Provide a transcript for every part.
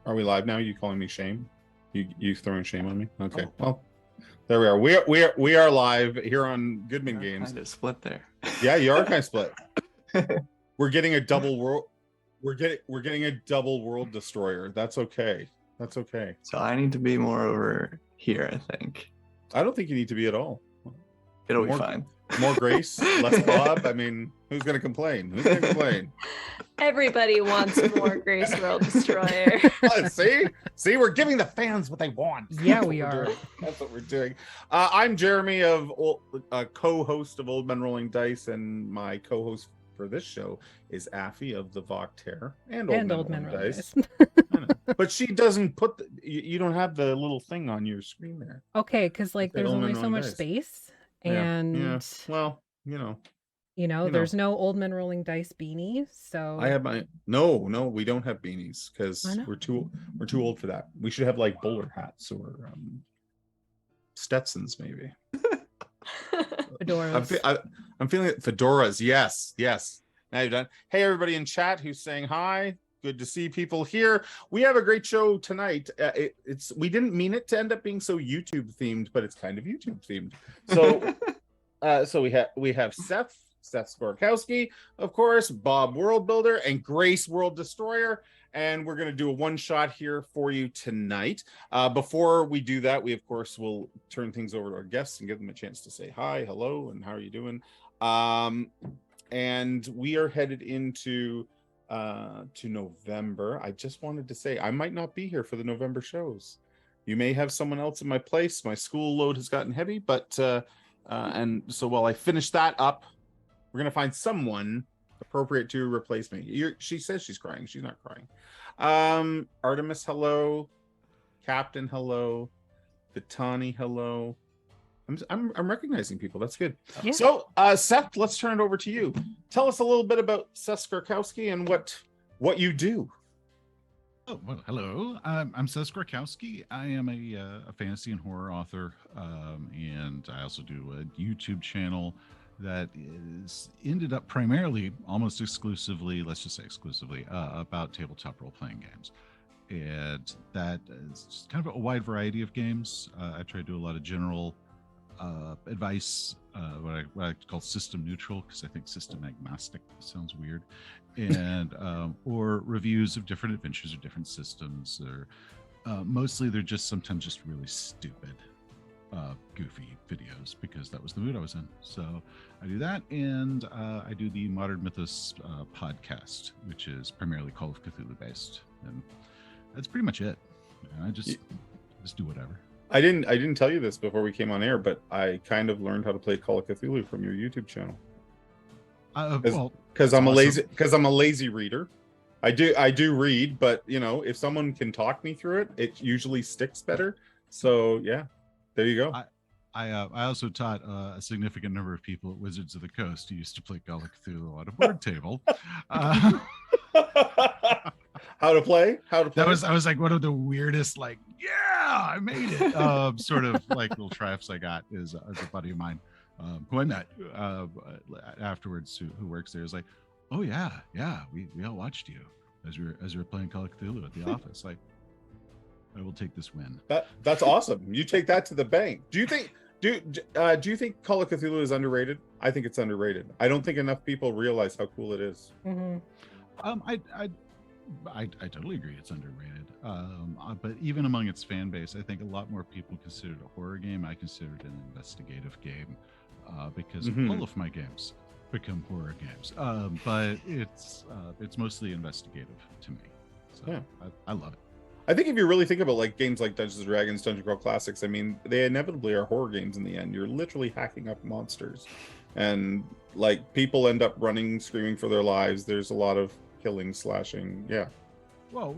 Are we live now? You calling me shame? You throwing shame on me? Okay. Oh. Well, there we are. We are live here on Goodman Games. Kind of split there. Yeah, you are kind of split. We're getting a double world. We're getting a double world destroyer. That's okay. That's okay. So I need to be more over here, I think. I don't think you need to be at all. It'll be fine. More Grace, less Bob. I mean, who's going to complain? Who's going to complain? Everybody wants more Grace World Destroyer. See, we're giving the fans what they want. Yeah, we are. That's what we're doing. I'm Jeremy, co-host of Old Men Rolling Dice, and my co-host for this show is Aphi of the Voctaire and Old Men Rolling Dice. But she doesn't put you don't have the little thing on your screen there. Okay, because like there's only so much space, and yeah. Well, there's no Old Men Rolling Dice beanie. So I have my no, we don't have beanies because we're too old for that. We should have like bowler hats or Stetsons maybe. Fedoras. I'm feeling it. Fedoras, yes. Now you're done. Hey, everybody in chat who's saying hi. Good to see people here. We have a great show tonight. We didn't mean it to end up being so YouTube themed, but it's kind of YouTube themed. So we have Seth Skorkowski, of course, Bob World Builder, and Grace World Destroyer. And we're going to do a one shot here for you tonight. Before we do that, we of course will turn things over to our guests and give them a chance to say hi, hello, and how are you doing? And we are headed into to November. I just wanted to say I might not be here for the November shows. You may have someone else in my place. My school load has gotten heavy, but and so while I finish that up, we're gonna find someone appropriate to replace me. She says she's crying. She's not crying. Artemis, hello. Captain, hello. Vitani, hello. I'm recognizing people. That's good. Yeah. So, Seth, let's turn it over to you. Tell us a little bit about Seth Skorkowski and what you do. Oh, well, hello. I'm Seth Skorkowski. I am a fantasy and horror author, and I also do a YouTube channel that is ended up primarily, almost exclusively, let's just say exclusively, about tabletop role-playing games. And that is kind of a wide variety of games. I try to do a lot of general advice, what I call system neutral, because I think system agnostic sounds weird, and or reviews of different adventures or different systems, or mostly they're just sometimes just really stupid, goofy videos because that was the mood I was in. So I do that, and I do the Modern Mythos podcast, which is primarily Call of Cthulhu based, and that's pretty much it. I just do whatever. I didn't tell you this before we came on air, but I kind of learned how to play Call of Cthulhu from your YouTube channel. Because I'm a lazy reader. I do read, but if someone can talk me through it, it usually sticks better. So yeah, there you go. I also taught a significant number of people at Wizards of the Coast who used to play Call of Cthulhu on a board table. How to play? I was like one of the weirdest, like, yeah, I made it. Sort of like little triumphs I got is a buddy of mine who I met afterwards who works there. Is like, oh yeah, we all watched you as we were playing Call of Cthulhu at the office. Like, I will take this win. That's awesome. You take that to the bank. Do you think Call of Cthulhu is underrated? I think it's underrated. I don't think enough people realize how cool it is. Mm-hmm. I totally agree it's underrated. But even among its fan base, I think a lot more people consider it a horror game. I consider it an investigative game because all of my games become horror games. But it's mostly investigative to me. So yeah. I love it. I think if you really think about like games like Dungeons & Dragons, Dungeon Crawl Classics, I mean, they inevitably are horror games in the end. You're literally hacking up monsters, and like people end up running, screaming for their lives. There's a lot of killing, slashing. Yeah. Well,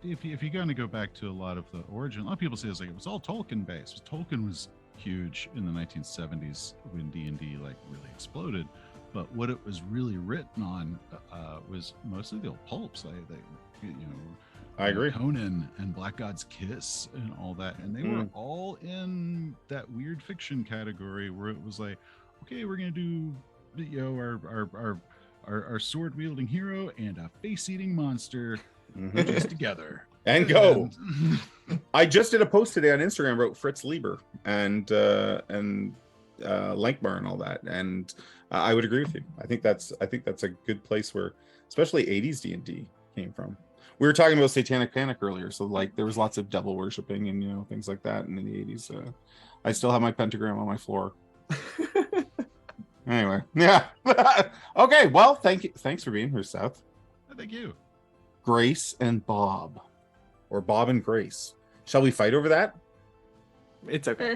if you're going to go back to a lot of the origin, a lot of people say it's like it was all Tolkien based. Tolkien was huge in the 1970s when D&D like really exploded, but what it was really written on was mostly the old pulps. I agree. Conan and Black God's Kiss and all that, and they were all in that weird fiction category where it was like, okay, we're gonna do our sword wielding hero and a face eating monster just together. And go. I just did a post today on Instagram about Fritz Lieber and Lankbar and all that, and I would agree with you. I think that's a good place where, especially 80s D&D came from. We were talking about Satanic Panic earlier, so like there was lots of devil worshipping and things like that in the 80s. I still have my pentagram on my floor. Anyway, yeah. Okay, well, thanks for being here, Seth. Thank you. Grace and Bob, or Bob and Grace. Shall we fight over that? It's okay.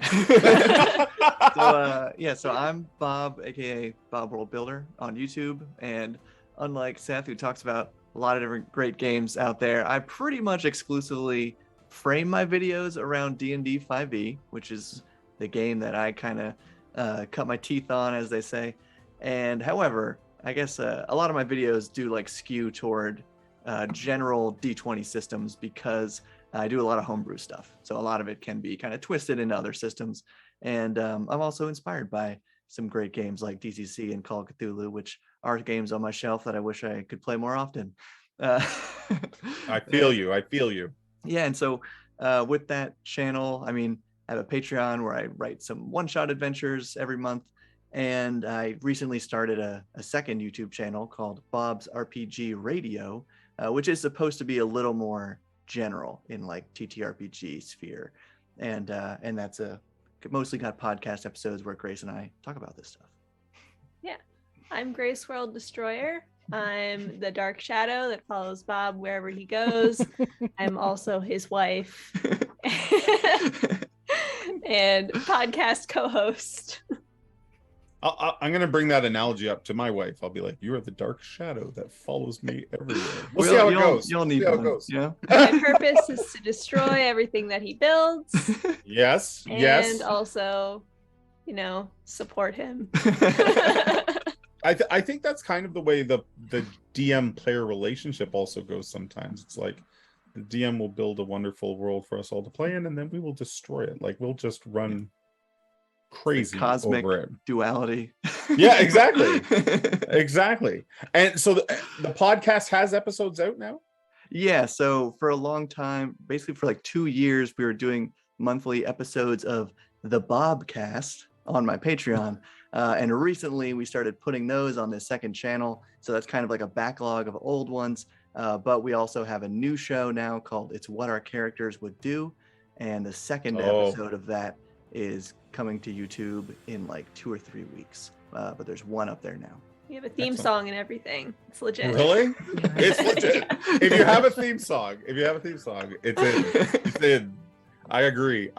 So I'm Bob, aka Bob World Builder on YouTube, and unlike Seth, who talks about a lot of different great games out there, I pretty much exclusively frame my videos around D&D 5e, which is the game that I kind of cut my teeth on, as they say. And however, I guess a lot of my videos do like skew toward general D20 systems because I do a lot of homebrew stuff. So a lot of it can be kind of twisted into other systems. And I'm also inspired by some great games like DCC and Call of Cthulhu, which are games on my shelf that I wish I could play more often. I feel you. Yeah, and so with that channel, I mean, I have a Patreon where I write some one-shot adventures every month. And I recently started a second YouTube channel called Bob's RPG Radio, which is supposed to be a little more general in like TTRPG sphere. And that's mostly got podcast episodes where Grace and I talk about this stuff. Yeah, I'm Grace World Destroyer. I'm the dark shadow that follows Bob wherever he goes. I'm also his wife and podcast co-host. I'm going to bring that analogy up to my wife. I'll be like, you are the dark shadow that follows me everywhere. We'll see how it goes. You'll need how one, it goes. Yeah. My purpose is to destroy everything that he builds. Yes. And also, support him. I think that's kind of the way the DM player relationship also goes sometimes. It's like the DM will build a wonderful world for us all to play in, and then we will destroy it. Like we'll just run crazy cosmic over it. Duality. Yeah, exactly. And so the podcast has episodes out now? Yeah, so for a long time, basically for like 2 years, we were doing monthly episodes of the Bobcast on my Patreon. And recently we started putting those on this second channel. So that's kind of like a backlog of old ones. But we also have a new show now called It's What Our Characters Would Do. And the second episode of that is coming to YouTube in like 2 or 3 weeks. But there's one up there now. You have a theme song and everything. It's legit. Really? It's legit. If you have a theme song, it's in. It's in. I agree.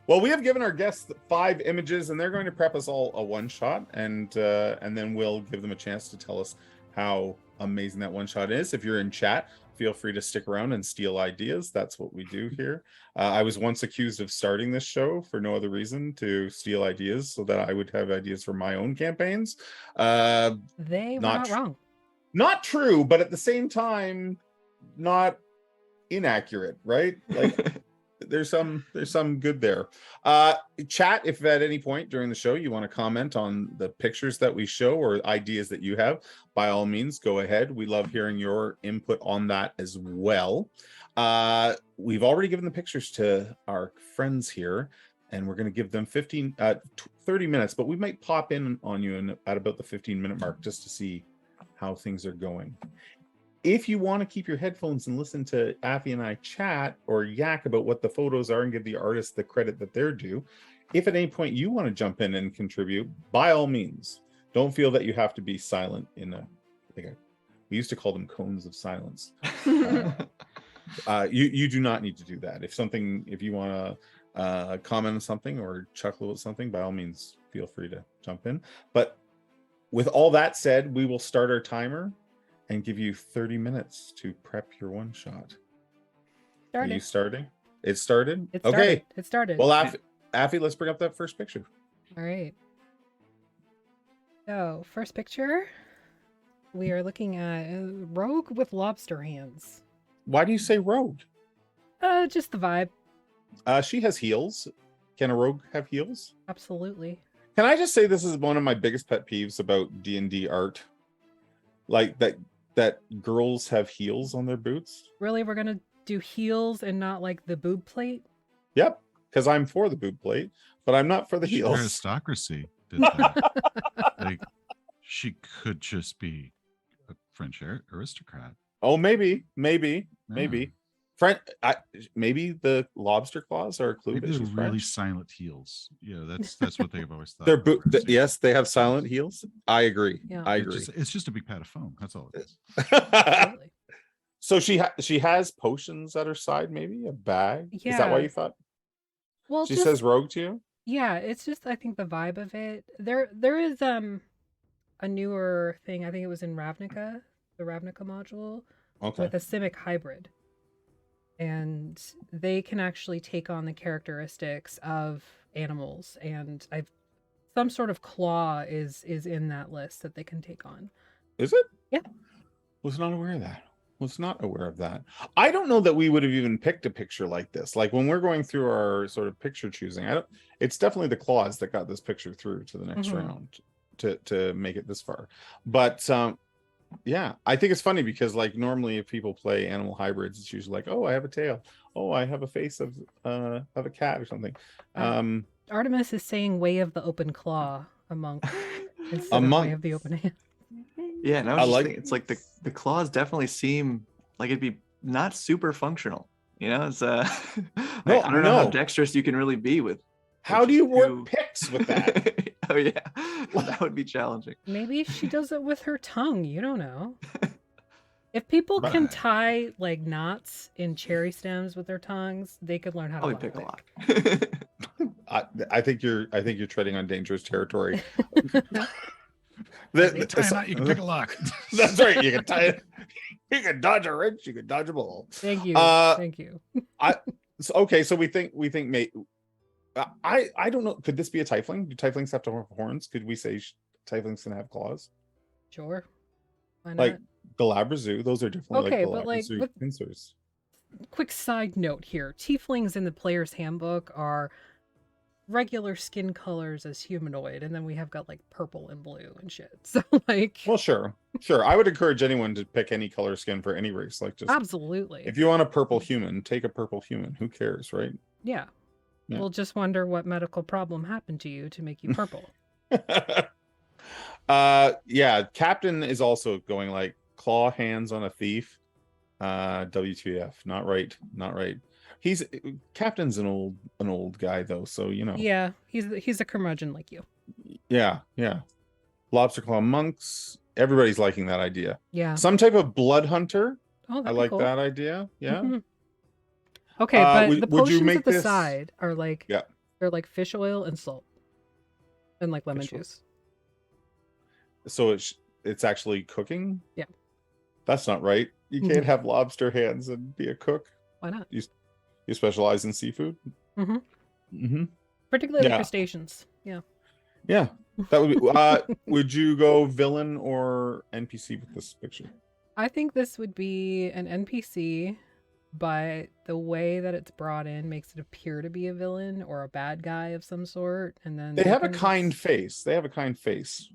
Well, we have given our guests 5 images, and they're going to prep us all a one shot, and then we'll give them a chance to tell us how amazing that one shot is. If you're in chat, feel free to stick around and steal ideas. That's what we do here. I was once accused of starting this show for no other reason, to steal ideas so that I would have ideas for my own campaigns. They were not wrong. Not true, but at the same time, not inaccurate, right? Like there's some good there. Chat, if at any point during the show you want to comment on the pictures that we show or ideas that you have, by all means go ahead. We love hearing your input on that as well. We've already given the pictures to our friends here, and we're going to give them 30 minutes, but we might pop in on you at about the 15-minute mark just to see how things are going. If you want to keep your headphones and listen to Aphi and I chat or yak about what the photos are and give the artists the credit that they're due, if at any point you want to jump in and contribute, by all means, don't feel that you have to be silent we used to call them cones of silence. You do not need to do that. If you want to comment on something or chuckle at something, by all means, feel free to jump in. But with all that said, we will start our timer and give you 30 minutes to prep your one shot. Are you starting? It started? Okay. It started. Well, Aphi, let's bring up that first picture. All right. So, first picture, we are looking at a rogue with lobster hands. Why do you say rogue? Just the vibe. She has heels. Can a rogue have heels? Absolutely. Can I just say this is one of my biggest pet peeves about D&D art? Like that girls have heels on their boots. Really, we're gonna do heels and not like the boob plate? Yep, because I'm for the boob plate, but I'm not for the heels. Aristocracy did that. Like, she could just be a French aristocrat. Oh, maybe. Yeah. Maybe the lobster claws are a clue Maybe that they're she's really French. silent heels. Yeah, that's what they've always thought. They're about her. yes, they have silent heels. I agree. Yeah. I It's agree. just a big pat of foam. That's all it is. Absolutely. So she has potions at her side, maybe a bag. Is that why Yeah. you thought Well, she just says rogue to you? yeah, it's just I think the vibe of it. There is a newer thing. I think it was in Ravnica, the Ravnica module, Okay. with a Simic hybrid. And they can actually take on the characteristics of animals, and I've some sort of claw is in that list that they can take on. Is it? Yeah. Was not aware of that. Was not aware of that. I don't know that we would have even picked a picture like this. Like when we're going through our sort of picture choosing, it's definitely the claws that got this picture through to the next Mhm. round to make it this far. But yeah, I think it's funny because like normally if people play animal hybrids, it's usually like, oh, I have a tail. Oh, I have a face of a cat or something. Artemis is saying way of the open claw a monk instead A of monk. way of the open hand. Yeah, and I I was just like- thinking, it's like the claws definitely seem like it'd be not super functional. You know, it's No, I don't know how no. dexterous you can really be with. How do you work Two- picks with that? Oh yeah, that would be challenging. Maybe she does it with her tongue. You don't know. If people can Right. tie like knots in cherry stems with their tongues, they could learn how to Probably pick a lockpick. lock. I think you're treading on dangerous territory. You tie a knot, you can pick a lock. That's right. You can tie it. You can dodge a wrench. You can dodge a ball. Thank you. Uh, Thank you. Okay, so we think I don't know. Could this be a tiefling? Do tieflings have to have horns? Could we say tieflings can have claws? Sure. Why not? Like Galabrazoo, those are definitely Okay, like but, like, Galabrazoo with- pincers. Quick side note here. Tieflings in the player's handbook are regular skin colors as humanoid, and then we have got like purple and blue and shit. So like Well, sure. I would encourage anyone to pick any color skin for any race. Like just absolutely. if you want a purple human, take a purple human. Who cares, right? Yeah. Yeah. We'll just wonder what medical problem happened to you to make you purple. Yeah, Captain is also going like claw hands on a thief. WTF, not right. Captain's an old guy though, so you know. Yeah, he's a curmudgeon like you. Yeah. Lobster claw monks. Everybody's liking that idea. Yeah. Some type of blood hunter. Oh, I that'd be like cool. that idea. Yeah. Mhm. Okay, but would- the would you potions make at the this- side are like Yeah. they're like fish oil and salt. And like lemon Fish oil. juice. So it's actually cooking? Yeah. That's not right. You can't have lobster hands and be a cook. Why not? You specialize in seafood? Mhm. Mm-hmm. Particularly Yeah. crustaceans. Yeah. Yeah. That would be would you go villain or NPC with this picture? I think this would be an NPC, but the way that it's brought in makes it appear to be a villain or a bad guy of some sort, and then They have a can kind just- face.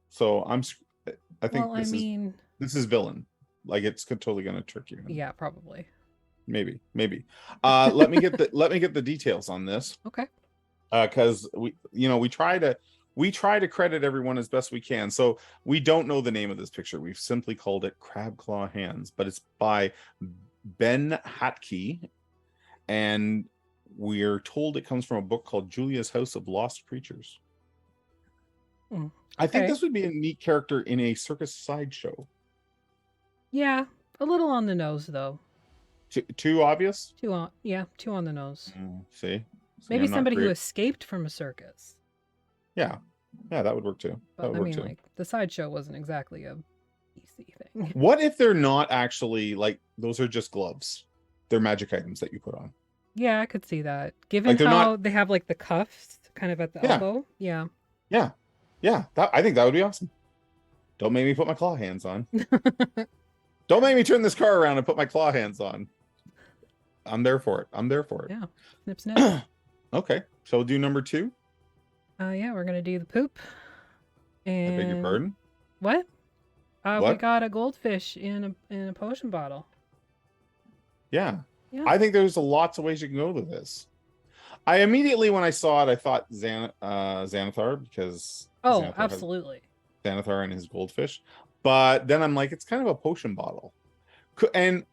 So I think Well, I mean, this is villain. Like it's totally gonna trick you. yeah, probably. Maybe. Let me get the details on this. Okay. Because we try to credit everyone as best we can. So we don't know the name of this picture. We've simply called it Crab Claw Hands, but it's by Ben Hatke, and we're told it comes from a book called Julia's House of Lost Creatures. I think Okay. this would be a neat character in a circus sideshow. Yeah, a little on the nose though. Too obvious? Too on the nose. See? Maybe I'm not somebody who great. escaped from a circus. Yeah, that would work too. But That would I work mean, too. like the sideshow wasn't exactly a PC thing. What if they're not actually like those are just gloves? They're magic items that you put on. Yeah, I could see that. Given Like, they're how not- they have like the cuffs kind of at the Yeah. elbow. Yeah. Yeah, I think that would be awesome. Don't make me put my claw hands on. Don't make me turn this car around and put my claw hands on. I'm there for it. Yeah. Snip snip. Okay, so we'll do number 2. Yeah, we're gonna do the poop. I And beg your pardon. What? We What? got a goldfish in a potion bottle. Yeah, Yeah. I think there's lots of ways you can go with this. I immediately, when I saw it, I thought Xanathar, because Oh, absolutely. Xanathar and his goldfish. But then I'm like, it's kind of a potion bottle. And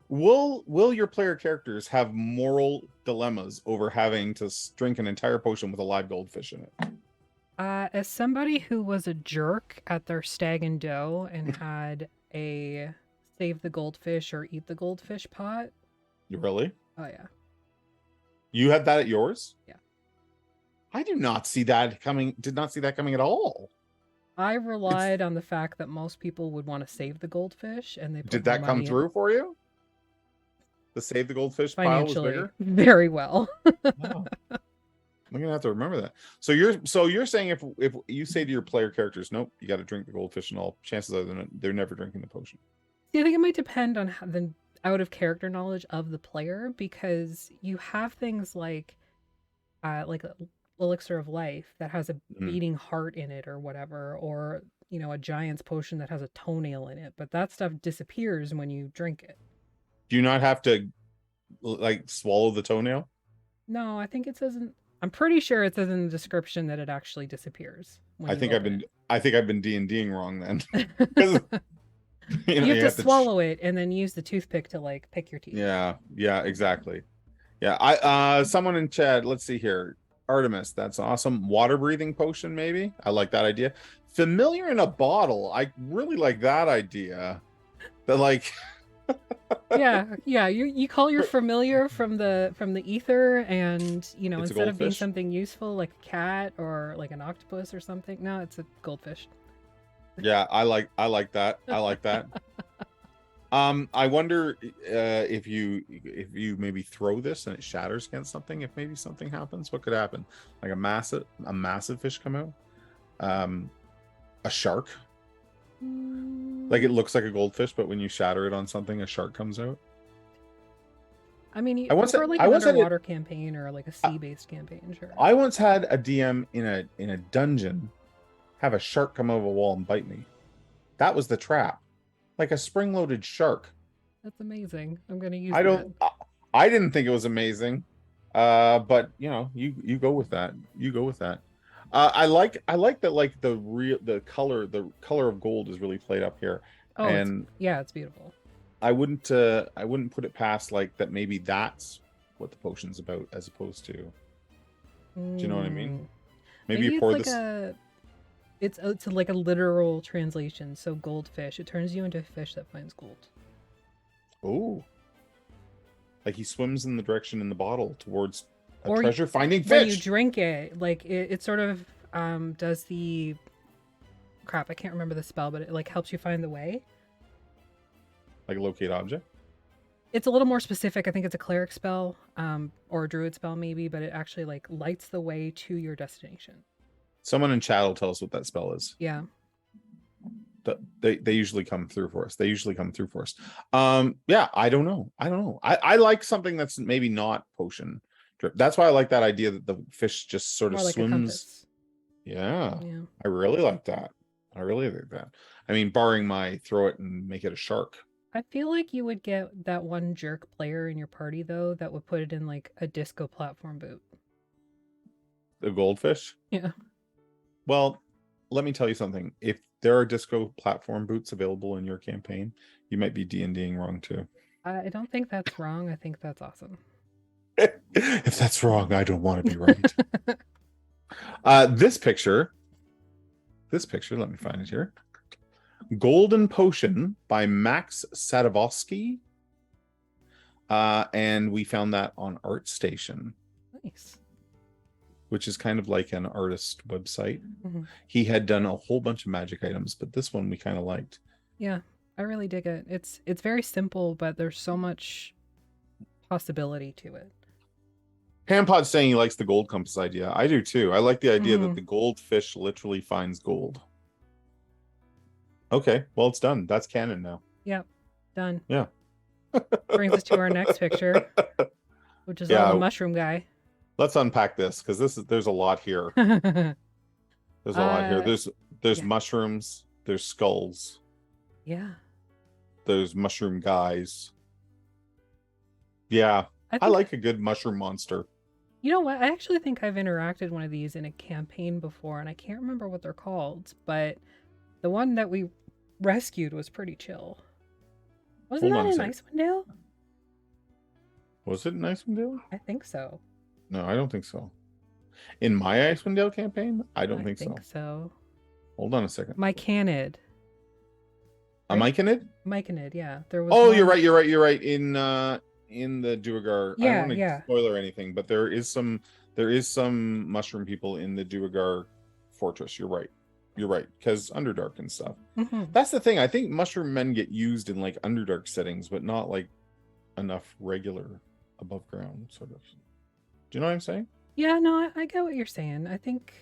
will your player characters have moral dilemmas over having to drink an entire potion with a live goldfish in it? As somebody who was a jerk at their stag and doe and had a save the goldfish or eat the goldfish pot. You really? Oh yeah. You had that at yours? Yeah. I do not see that coming. Did not see that coming at all. I relied on the fact that most people would want to save the goldfish, and they put Did more that come money through for you? The save the goldfish pile was financially bigger? very well. Wow. I'm gonna have to remember that. So you're saying if you say to your player characters, nope, you got to drink the goldfish and all, chances are they're never drinking the potion. See, I think it might depend on how, the out of character knowledge of the player, because you have things like elixir of life that has a beating heart in it or whatever, or a giant's potion that has a toenail in it, but that stuff disappears when you drink it. Do you not have to like swallow the toenail? No, I think it says I'm pretty sure it says in the description that it actually disappears. I think I've been D&Ding wrong then. You have to swallow it and then use the toothpick to like pick your teeth. Yeah, exactly. Yeah, someone in chat, let's see here. Artemis, that's awesome. Water breathing potion, maybe. I like that idea. Familiar in a bottle. I really like that idea. That like yeah. You call your familiar from the ether, and instead of being something useful like a cat or like an octopus or something, no, it's a goldfish. Yeah, I like that. I like that. I wonder if you maybe throw this and it shatters against something, if maybe something happens. What could happen? Like a massive fish come out? A shark? Like it looks like a goldfish, but when you shatter it on something, a shark comes out. I mean, for like an underwater campaign or like a sea-based campaign, sure. I once had a DM in a dungeon have a shark come over a wall and bite me. That was the trap, like a spring-loaded shark. That's amazing. I'm gonna use. I didn't think it was amazing, but you go with that. You go with that. I like that. Like the color of gold is really played up here. Oh, and it's beautiful. I wouldn't put it past like that. Maybe that's what the potion's about, as opposed to. Do you know what I mean? Maybe you pour this. It's like a literal translation. So goldfish, it turns you into a fish that finds gold. Oh, like he swims in the direction in the bottle towards a treasure finding fish. When you drink it, like it sort of does the crap. I can't remember the spell, but it like helps you find the way. Like a locate object. It's a little more specific. I think it's a cleric spell, or a druid spell maybe, but it actually like lights the way to your destination. Someone in chat will tell us what that spell is. Yeah. They usually come through for us. Yeah, I don't know. I like something that's maybe not potion drip. That's why I like that idea that the fish just sort of swims. Yeah. I really like that. I mean, barring my throw it and make it a shark. I feel like you would get that one jerk player in your party though that would put it in like a disco platform boot. The goldfish? Yeah. Well, let me tell you something. If there are disco platform boots available in your campaign, you might be D&Ding wrong too. I don't think that's wrong. I think that's awesome. If that's wrong, I don't want to be right. This picture, let me find it here. Golden Potion by Max Sadovsky. And we found that on ArtStation. Nice. Which is kind of like an artist website. Mm-hmm. He had done a whole bunch of magic items, but this one we kind of liked. Yeah, I really dig it. It's very simple, but there's so much possibility to it. Hampod's saying he likes the gold compass idea. I do too. I like the idea that the goldfish literally finds gold. Okay, well, it's done. That's canon now. Yep, done. Yeah. Brings us to our next picture, which is the mushroom guy. Let's unpack this because there's a lot here. There's a lot here. There's mushrooms. There's skulls. Yeah. There's mushroom guys. Yeah, I think, like a good mushroom monster. you know what? I actually think I've interacted one of these in a campaign before, and I can't remember what they're called, but the one that we rescued was pretty chill. Wasn't Hold on that a in second. Icewind Dale? Was it in Icewind Dale? I think so. No, I don't think so. In my Icewind Dale campaign, I don't think so. so. Hold on a second. Mycanid. A Myconid? Myconid, yeah. There was Oh, one... you're right. In the Duergar. I don't want to spoiler anything, but there is some mushroom people in the Duergar fortress. You're right. Because Underdark and stuff. Mm-hmm. That's the thing. I think mushroom men get used in like Underdark settings, but not like enough regular above ground sort of. Do you know what I'm saying? Yeah, no, I get what you're saying. I think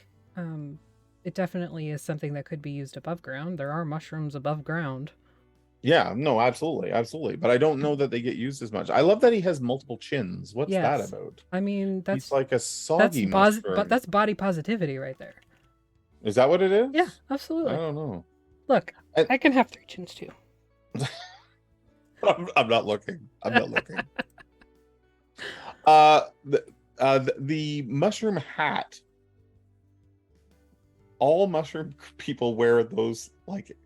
it definitely is something that could be used above ground. There are mushrooms above ground. Yeah, no, absolutely. But I don't know that they get used as much. I love that he has multiple chins. What's that about? I mean, he's like a soggy mushroom. But that's body positivity right there. Is that what it is? Yeah, absolutely. I don't know. Look, I can have 3 chins too. I'm not looking. The mushroom hat. All mushroom people wear those, like,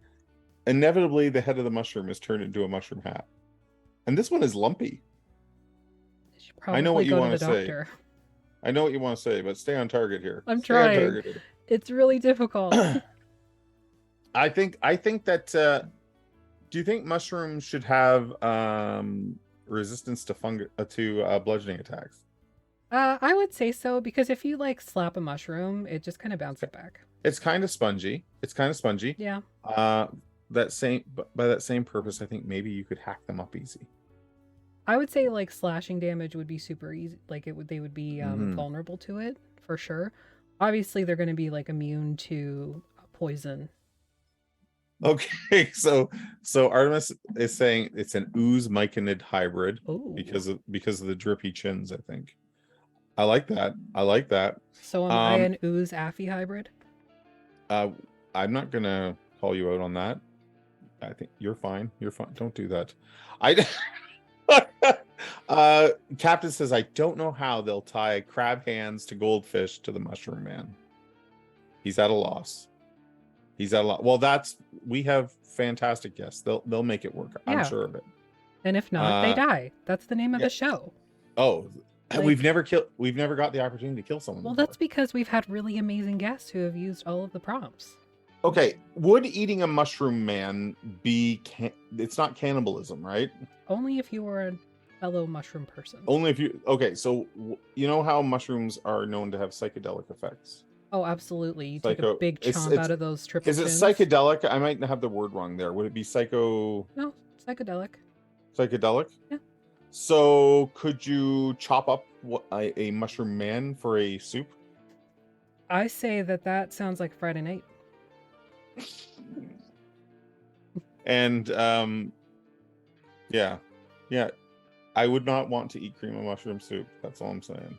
inevitably the head of the mushroom is turned into a mushroom hat. And this one is lumpy. I know what you want to say. I know what you want to say, but stay on target here. I'm trying. It's really difficult. I think that do you think mushrooms should have resistance to bludgeoning attacks? I would say so, because if you like slap a mushroom, it just kind of bounces back. It's kind of spongy. Yeah. By that same purpose, I think maybe you could hack them up easy. I would say like slashing damage would be super easy. Like they would be vulnerable to it for sure. Obviously, they're going to be like immune to poison. Okay, so Artemis is saying it's an ooze myconid hybrid. Ooh. because of the drippy chins. I think I like that. So am I an ooze Aphi hybrid? I'm not gonna call you out on that. I think you're fine. Don't do that. Captain says, I don't know how they'll tie crab hands to goldfish to the mushroom man. He's at a loss. Well, we have fantastic guests. They'll make it work. Yeah. I'm sure of it. And if not, they die. That's the name of the show. Oh, like, we've never got the opportunity to kill someone. Well, that's because we've had really amazing guests who have used all of the prompts. Okay, would eating a mushroom man be it's not cannibalism, right? Only if you were a fellow mushroom person. Only if you... Okay, so you know how mushrooms are known to have psychedelic effects? Oh, absolutely. You take a big chomp out of those triple chins. Is it psychedelic? I might have the word wrong there. Would it be psycho... No, psychedelic. Psychedelic? Yeah. So could you chop up a mushroom man for a soup? I say that sounds like Friday night. And yeah, I would not want to eat cream of mushroom soup. That's all I'm saying.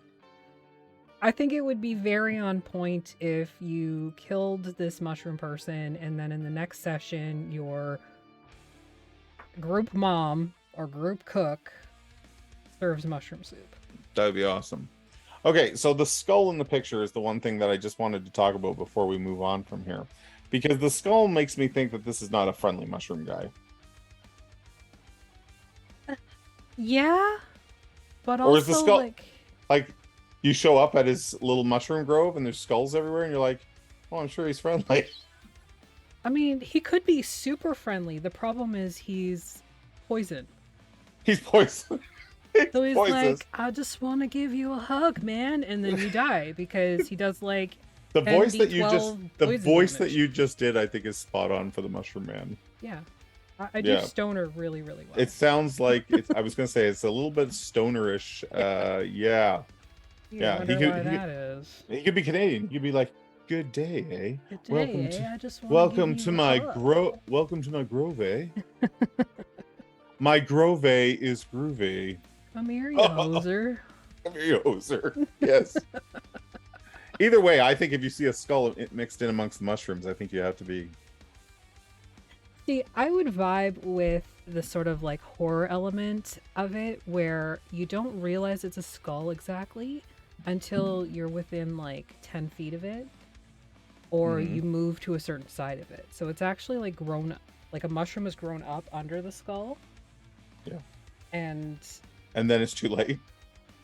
I think it would be very on point if you killed this mushroom person and then in the next session your group mom or group cook serves mushroom soup. That would be awesome. Okay, so the skull in the picture is the one thing that I just wanted to talk about before we move on from here. Because the skull makes me think that this is not a friendly mushroom guy. Yeah, but also, or is the skull like you show up at his little mushroom grove and there's skulls everywhere and you're like, oh, I'm sure he's friendly. I mean, he could be super friendly. The problem is he's poison. He's poison. So he's like, I just want to give you a hug, man, and then you die because he does like the voice that you just did, I think, is spot on for the mushroom man. Yeah. I do stoner really, really well. It sounds like I was gonna say it's a little bit stonerish. Yeah. Yeah. That is. He could be Canadian. He could be like, "Good day, eh? Good day, I just welcome to my grove. Welcome to my grove, eh? My grove is groovy. Come here, you hoser. Come here, you hoser. Yes. Either way, I think if you see a skull mixed in amongst the mushrooms, I think you have to be. See, I would vibe with the sort of like horror element of it where you don't realize it's a skull exactly until you're within like 10 feet of it or you move to a certain side of it. So it's actually like grown, like a mushroom has grown up under the skull. Yeah. And then it's too late.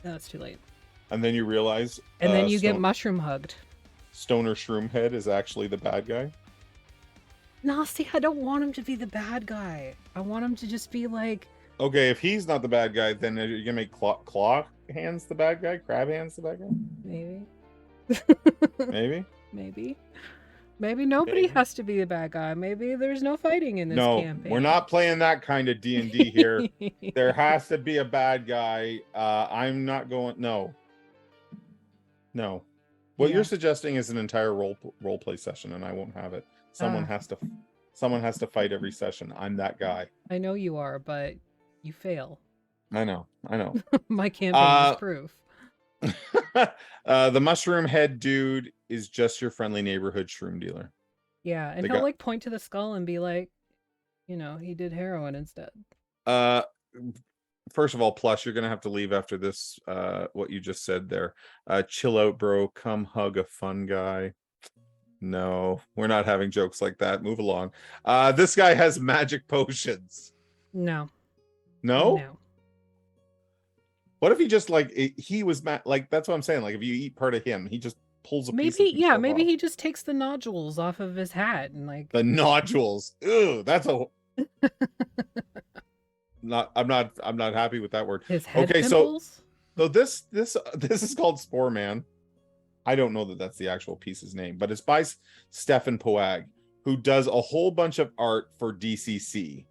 no, it's too late. And then you realize. And then you get mushroom hugged. Stoner Shroom Head is actually the bad guy. No, see, I don't want him to be the bad guy. I want him to just be like. Okay, if he's not the bad guy, then you're gonna make Claw Hands the bad guy, Crab Hands the bad guy. Maybe. Maybe. Maybe nobody has to be the bad guy. Maybe there's no fighting in this campaign. We're not playing that kind of D&D here. There has to be a bad guy. I'm not going. No. What you're suggesting is an entire role play session, and I won't have it. Someone has to fight every session. I'm that guy. I know you are, but you fail. I know. My campaign is proof. The mushroom head dude is just your friendly neighborhood shroom dealer. Yeah, and he'll like point to the skull and be like, he did heroin instead. First of all, Plush, you're gonna have to leave after this. What you just said there. Chill out, bro. Come hug a fun guy. No, we're not having jokes like that. Move along. This guy has magic potions. No. What if he just he was like, that's what I'm saying. Like if you eat part of him, he just pulls a piece of himself maybe off. he just takes the nodules off of his hat and like the nodules. Ew, that's a I'm not happy with that word. His head pimples? So this is called Spore Man. I don't know that that's the actual piece's name, but it's by Stefan Poag, who does a whole bunch of art for DCC,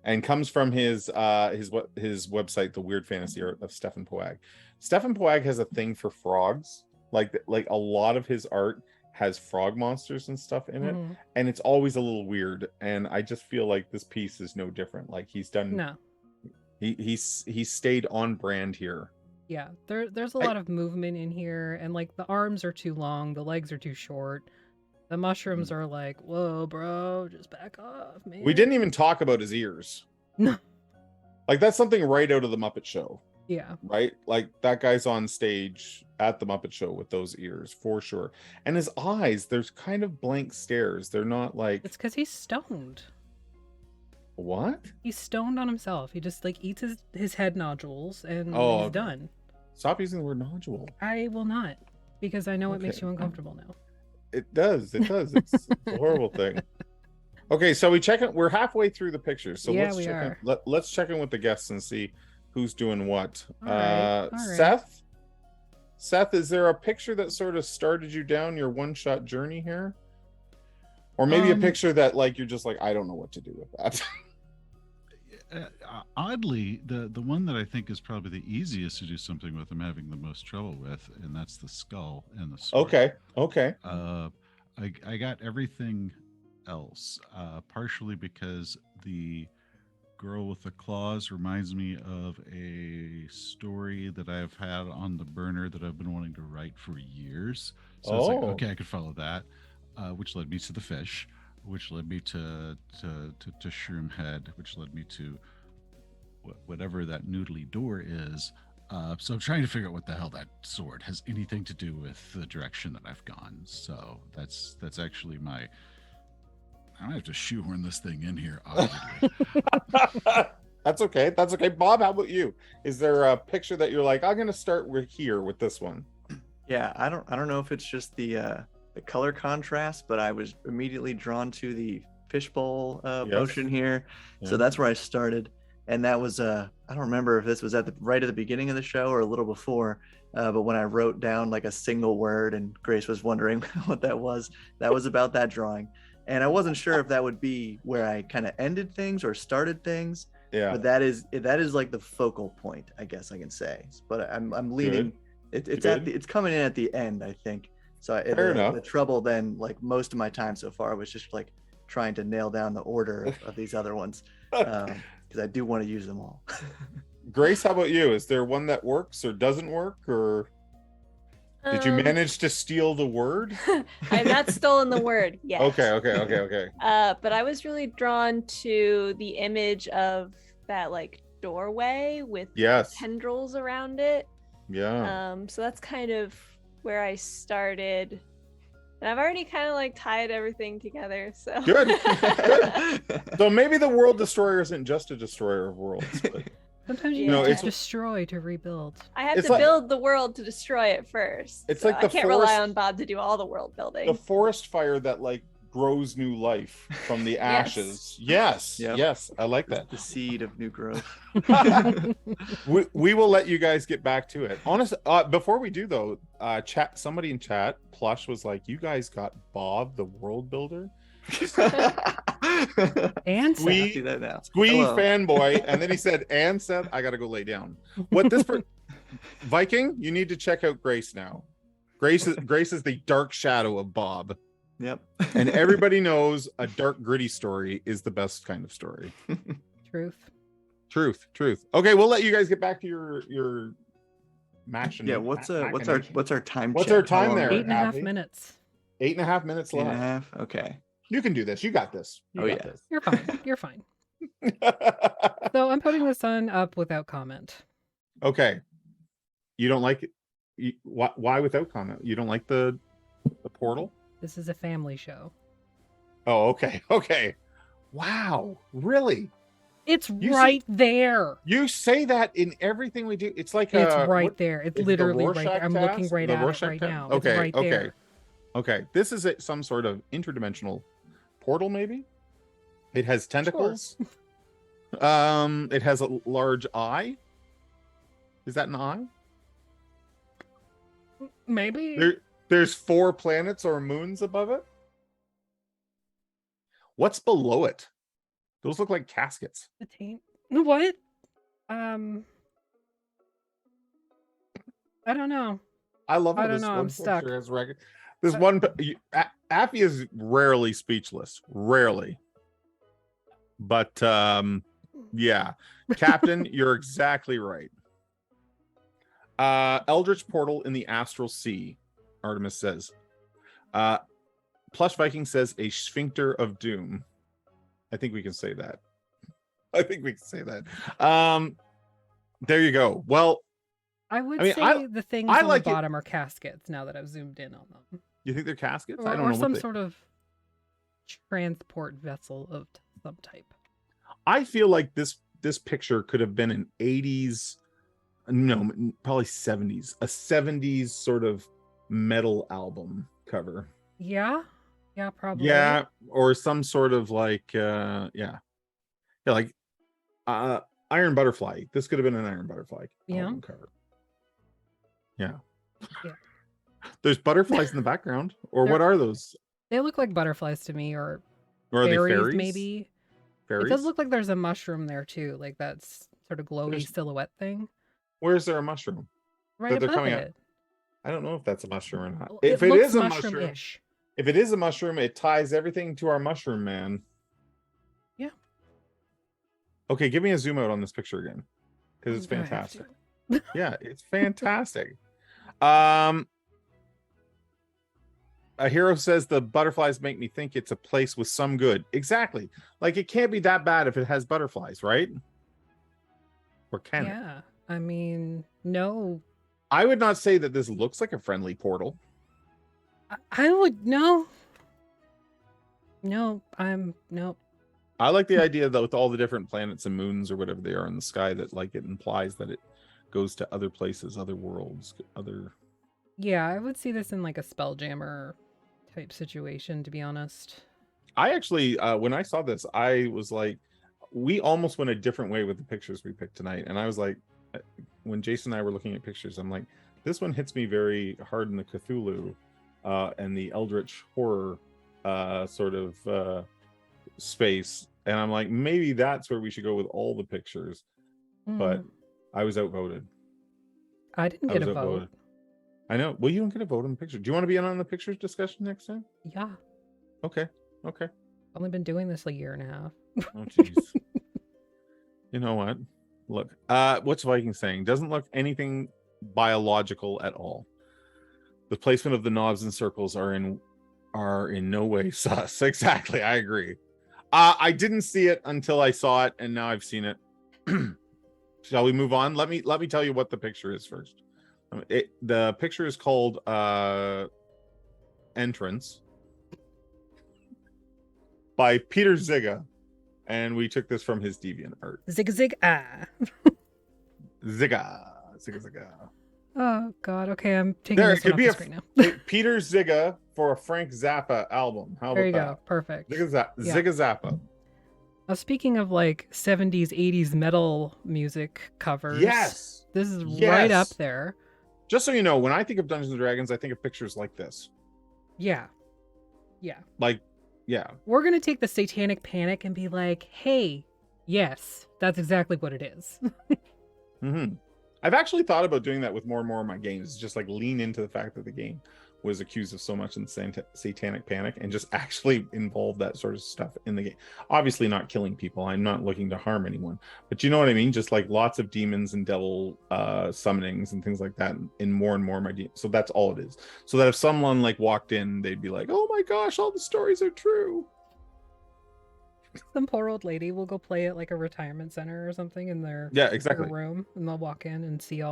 and comes from his website, The Weird Fantasy Art of Stefan Poag. Stefan Poag has a thing for frogs. Like a lot of his art has frog monsters and stuff in it, and it's always a little weird. And I just feel like this piece is no different. Like he's done. No. He's stayed on brand here. Yeah, there's a lot of movement in here, and like the arms are too long, the legs are too short. The mushrooms are like, whoa, bro, just back off, man. We didn't even talk about his ears. No. Like that's something right out of the Muppet Show. Yeah. Right? Like that guy's on stage at the Muppet Show with those ears for sure. And his eyes, there's kind of blank stares. They're not like. It's because he's stoned. What? He's stoned on himself. He just like eats his head nodules and he's done. Stop using the word nodule. I will not, because I know it makes you uncomfortable now. It does. It's a horrible thing. Okay, so we're halfway through the pictures. So let's check in with the guests and see who's doing what. All right. Seth, is there a picture that sort of started you down your one-shot journey here? Or maybe a picture that like you're just like, I don't know what to do with that. Oddly, the one that I think is probably the easiest to do something with, I'm having the most trouble with, and that's the skull and the sword. Okay. I got everything else, partially because the girl with the claws reminds me of a story that I've had on the burner that I've been wanting to write for years. So it's like, okay, I could follow that, which led me to the fish, which led me to Shroom Head, which led me to whatever that noodly door is. So I'm trying to figure out what the hell that sword has anything to do with the direction that I've gone. So that's actually my. I have to shoehorn this thing in here. That's okay. Bob, how about you? Is there a picture that you're like, I'm gonna start here with this one? Yeah, I don't know if it's just the color contrast, but I was immediately drawn to the fishbowl motion here. Yeah. So that's where I started. And that was, I don't remember if this was right at the beginning of the show or a little before, but when I wrote down like a single word and Grace was wondering what that was about that drawing. And I wasn't sure if that would be where I kind of ended things or started things. Yeah. But that is like the focal point, I guess I can say. But I'm leaning, it's coming in at the end, I think. So the trouble then, like most of my time so far, was just like trying to nail down the order of these other ones. Because I do want to use them all. Grace, how about you? Is there one that works or doesn't work, or? Did you manage to steal the word? I've not stolen the word yet. Okay. But I was really drawn to the image of that like doorway with Yes. tendrils around it. Yeah. So that's kind of where I started. And I've already kind of like tied everything together. So Good. So maybe the World Destroyer isn't just a destroyer of worlds, but Sometimes you Yeah. need it's- to destroy to rebuild. I have It's to like- build the world to destroy it first. It's so like the I can't rely forest- on Bob to do all the world building. the forest fire that like grows new life from the ashes. Yes. Yep. Yes. I like that. The seed of new growth. We will let you guys get back to it. Honestly, before we do though, somebody in chat, Plush was like, "You guys got Bob the world builder." And We- Do that now. Squee Hello. fanboy, and then he said, "And Seth, I gotta go lay down." What this Viking? You need to check out Grace now. Grace is the dark shadow of Bob, Yep. and everybody knows a dark, gritty story is the best kind of story. truth. Truth. Okay, we'll let you guys get back to your match. Yeah. What's our time? What's check? our How time long there? are we? 8.5 Abby? minutes. 8.5 minutes 8.5. left. Okay. You can do this. You got this. You Oh, got yeah. You're fine. You're fine. this. So I'm putting this one up without comment. Okay. You don't like it? Why without comment? You don't like the portal? This is a family show. Oh, okay. Okay. Wow. Really? It's You right there. You say that in everything we do. It's like It's a right what- there. It's is it the literally right Rorschach there. I'm looking test? right The at it Rorschach right test? now. Okay, It's right okay. there. Okay. This is some sort of interdimensional portal, maybe. It has tentacles. It has a large eye. Is that an eye? Maybe. There's 4 planets or moons above it. What's below it? Those look like caskets. The taint. What? I don't know. I love how I don't this know, one I'm stuck. picture has record. This one, Aphi is rarely speechless, rarely. But yeah, Captain, you're exactly right. Eldritch portal in the astral sea, Artemis says. Plush Viking says a sphincter of doom. I think we can say that. There you go. Well, I would I mean, say the things I on like the it- bottom are caskets now that I've zoomed in on them. you think they're caskets? Or, I don't or know. some What sort of transport vessel of some type. I feel like this picture could have been an 80s, no, probably 70s, a 70s sort of metal album cover. Yeah, probably. Yeah, or some sort of like like Iron Butterfly. This could have been an Iron Butterfly album cover. Yeah. Yeah. There's butterflies in the background, or what are those? They look like butterflies to me, or Or are they fairies, fairies? maybe. Fairies? It does look like there's a mushroom there too, like that sort of glowy There's- silhouette thing. Where's there a mushroom? Right they're above coming out- it. I don't know if that's a mushroom or not. Well, If it looks is a mushroom, mushroom-ish. if it is a mushroom, it ties everything to our mushroom man. Yeah. Okay, give me a zoom out on this picture again, because it's I have to. fantastic. Yeah, it's fantastic. A hero says the butterflies make me think it's a place with some good. Exactly. Like it can't be that bad if it has butterflies, right? Or can it? Yeah, I mean, no. I would not say that this looks like a friendly portal. I would no. No, no. I like the idea that with all the different planets and moons or whatever they are in the sky, that like it implies that it goes to other places, other worlds, other. Yeah, I would see this in like a Spelljammer type situation, to be honest. I actually, when I saw this, I was like, we almost went a different way with the pictures we picked tonight. And I was like, when Jason and I were looking at pictures, I'm like, this one hits me very hard in the Cthulhu and the Eldritch horror sort of space. And I'm like, maybe that's where we should go with all the pictures. But Mm, I was outvoted. I didn't I get was a vote. outvoted. I know. Well, you don't get a vote on the picture. Do you want to be in on the pictures discussion next time? Yeah, Okay. Okay. only been doing this a year and a half. Oh, jeez. You know what? Look, what's Viking saying? Doesn't look anything biological at all. The placement of the knobs and circles are in no way sus. Exactly, I agree. I didn't see it until I saw it, and now I've seen it. Shall we move on? Let me tell you what the picture is first. The picture is called Entrance by Peter Ziga, and we took this from his DeviantArt. Zig. Ziga. Oh God. Okay, I'm taking There, it this one could off be the a screen now. Peter Ziga for a Frank Zappa album. How There about you that? go. Perfect. Ziga Yeah. Zappa. Now, speaking of like 70s, 80s metal music covers, Yes. this is Yes. right up there. Just so you know, when I think of Dungeons and Dragons, I think of pictures like this. Yeah. Like, yeah. We're gonna take the Satanic Panic and be like, hey, yes, that's exactly what it is. Mm-hmm. I've actually thought about doing that with more and more of my games. Just like lean into the fact that the game was accused of so much in the Satanic Panic and just actually involve that sort of stuff in the game. Obviously not killing people. I'm not looking to harm anyone. But you know what I mean? Just like lots of demons and devil summonings and things like that in more and more of my games. So that's all it is. So that if someone like walked in, they'd be like, oh my gosh, all the stories are true. Some poor old lady will go play at like a retirement center or something in their, Yeah, their exactly. room, and they'll walk in and see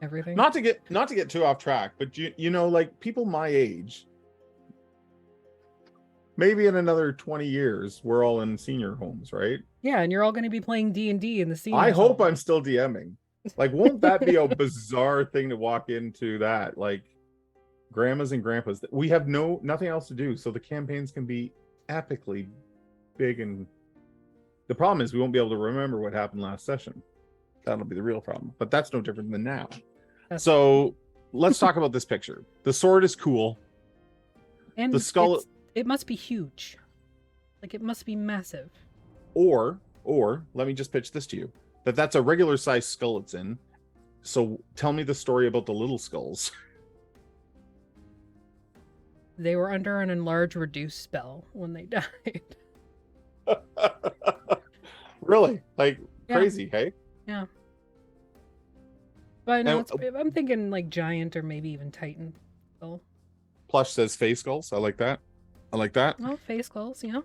everything. Not to get too off track, but you know, like people my age, maybe in another 20 years, we're all in senior homes, right? Yeah, and you're all going to be playing D&D in the senior I hope home. I'm still DMing. Like, won't that be a bizarre thing to walk into that? Like, grandmas and grandpas, we have nothing else to do, so the campaigns can be epically big, and the problem is we won't be able to remember what happened last session. That'll be the real problem, but that's no different than now. So let's talk about this picture. The sword is cool, and the skull, it must be huge, like it must be massive. or let me just pitch this to you, that's a regular size skull it's in. So tell me the story about the little skulls. They were under an enlarge reduce spell when they died. Really? Like, Yeah. crazy, hey? Yeah. But no, And- I'm thinking like giant or maybe even Titan skull. Plush says face skulls. I like that. Oh, face skulls, yeah.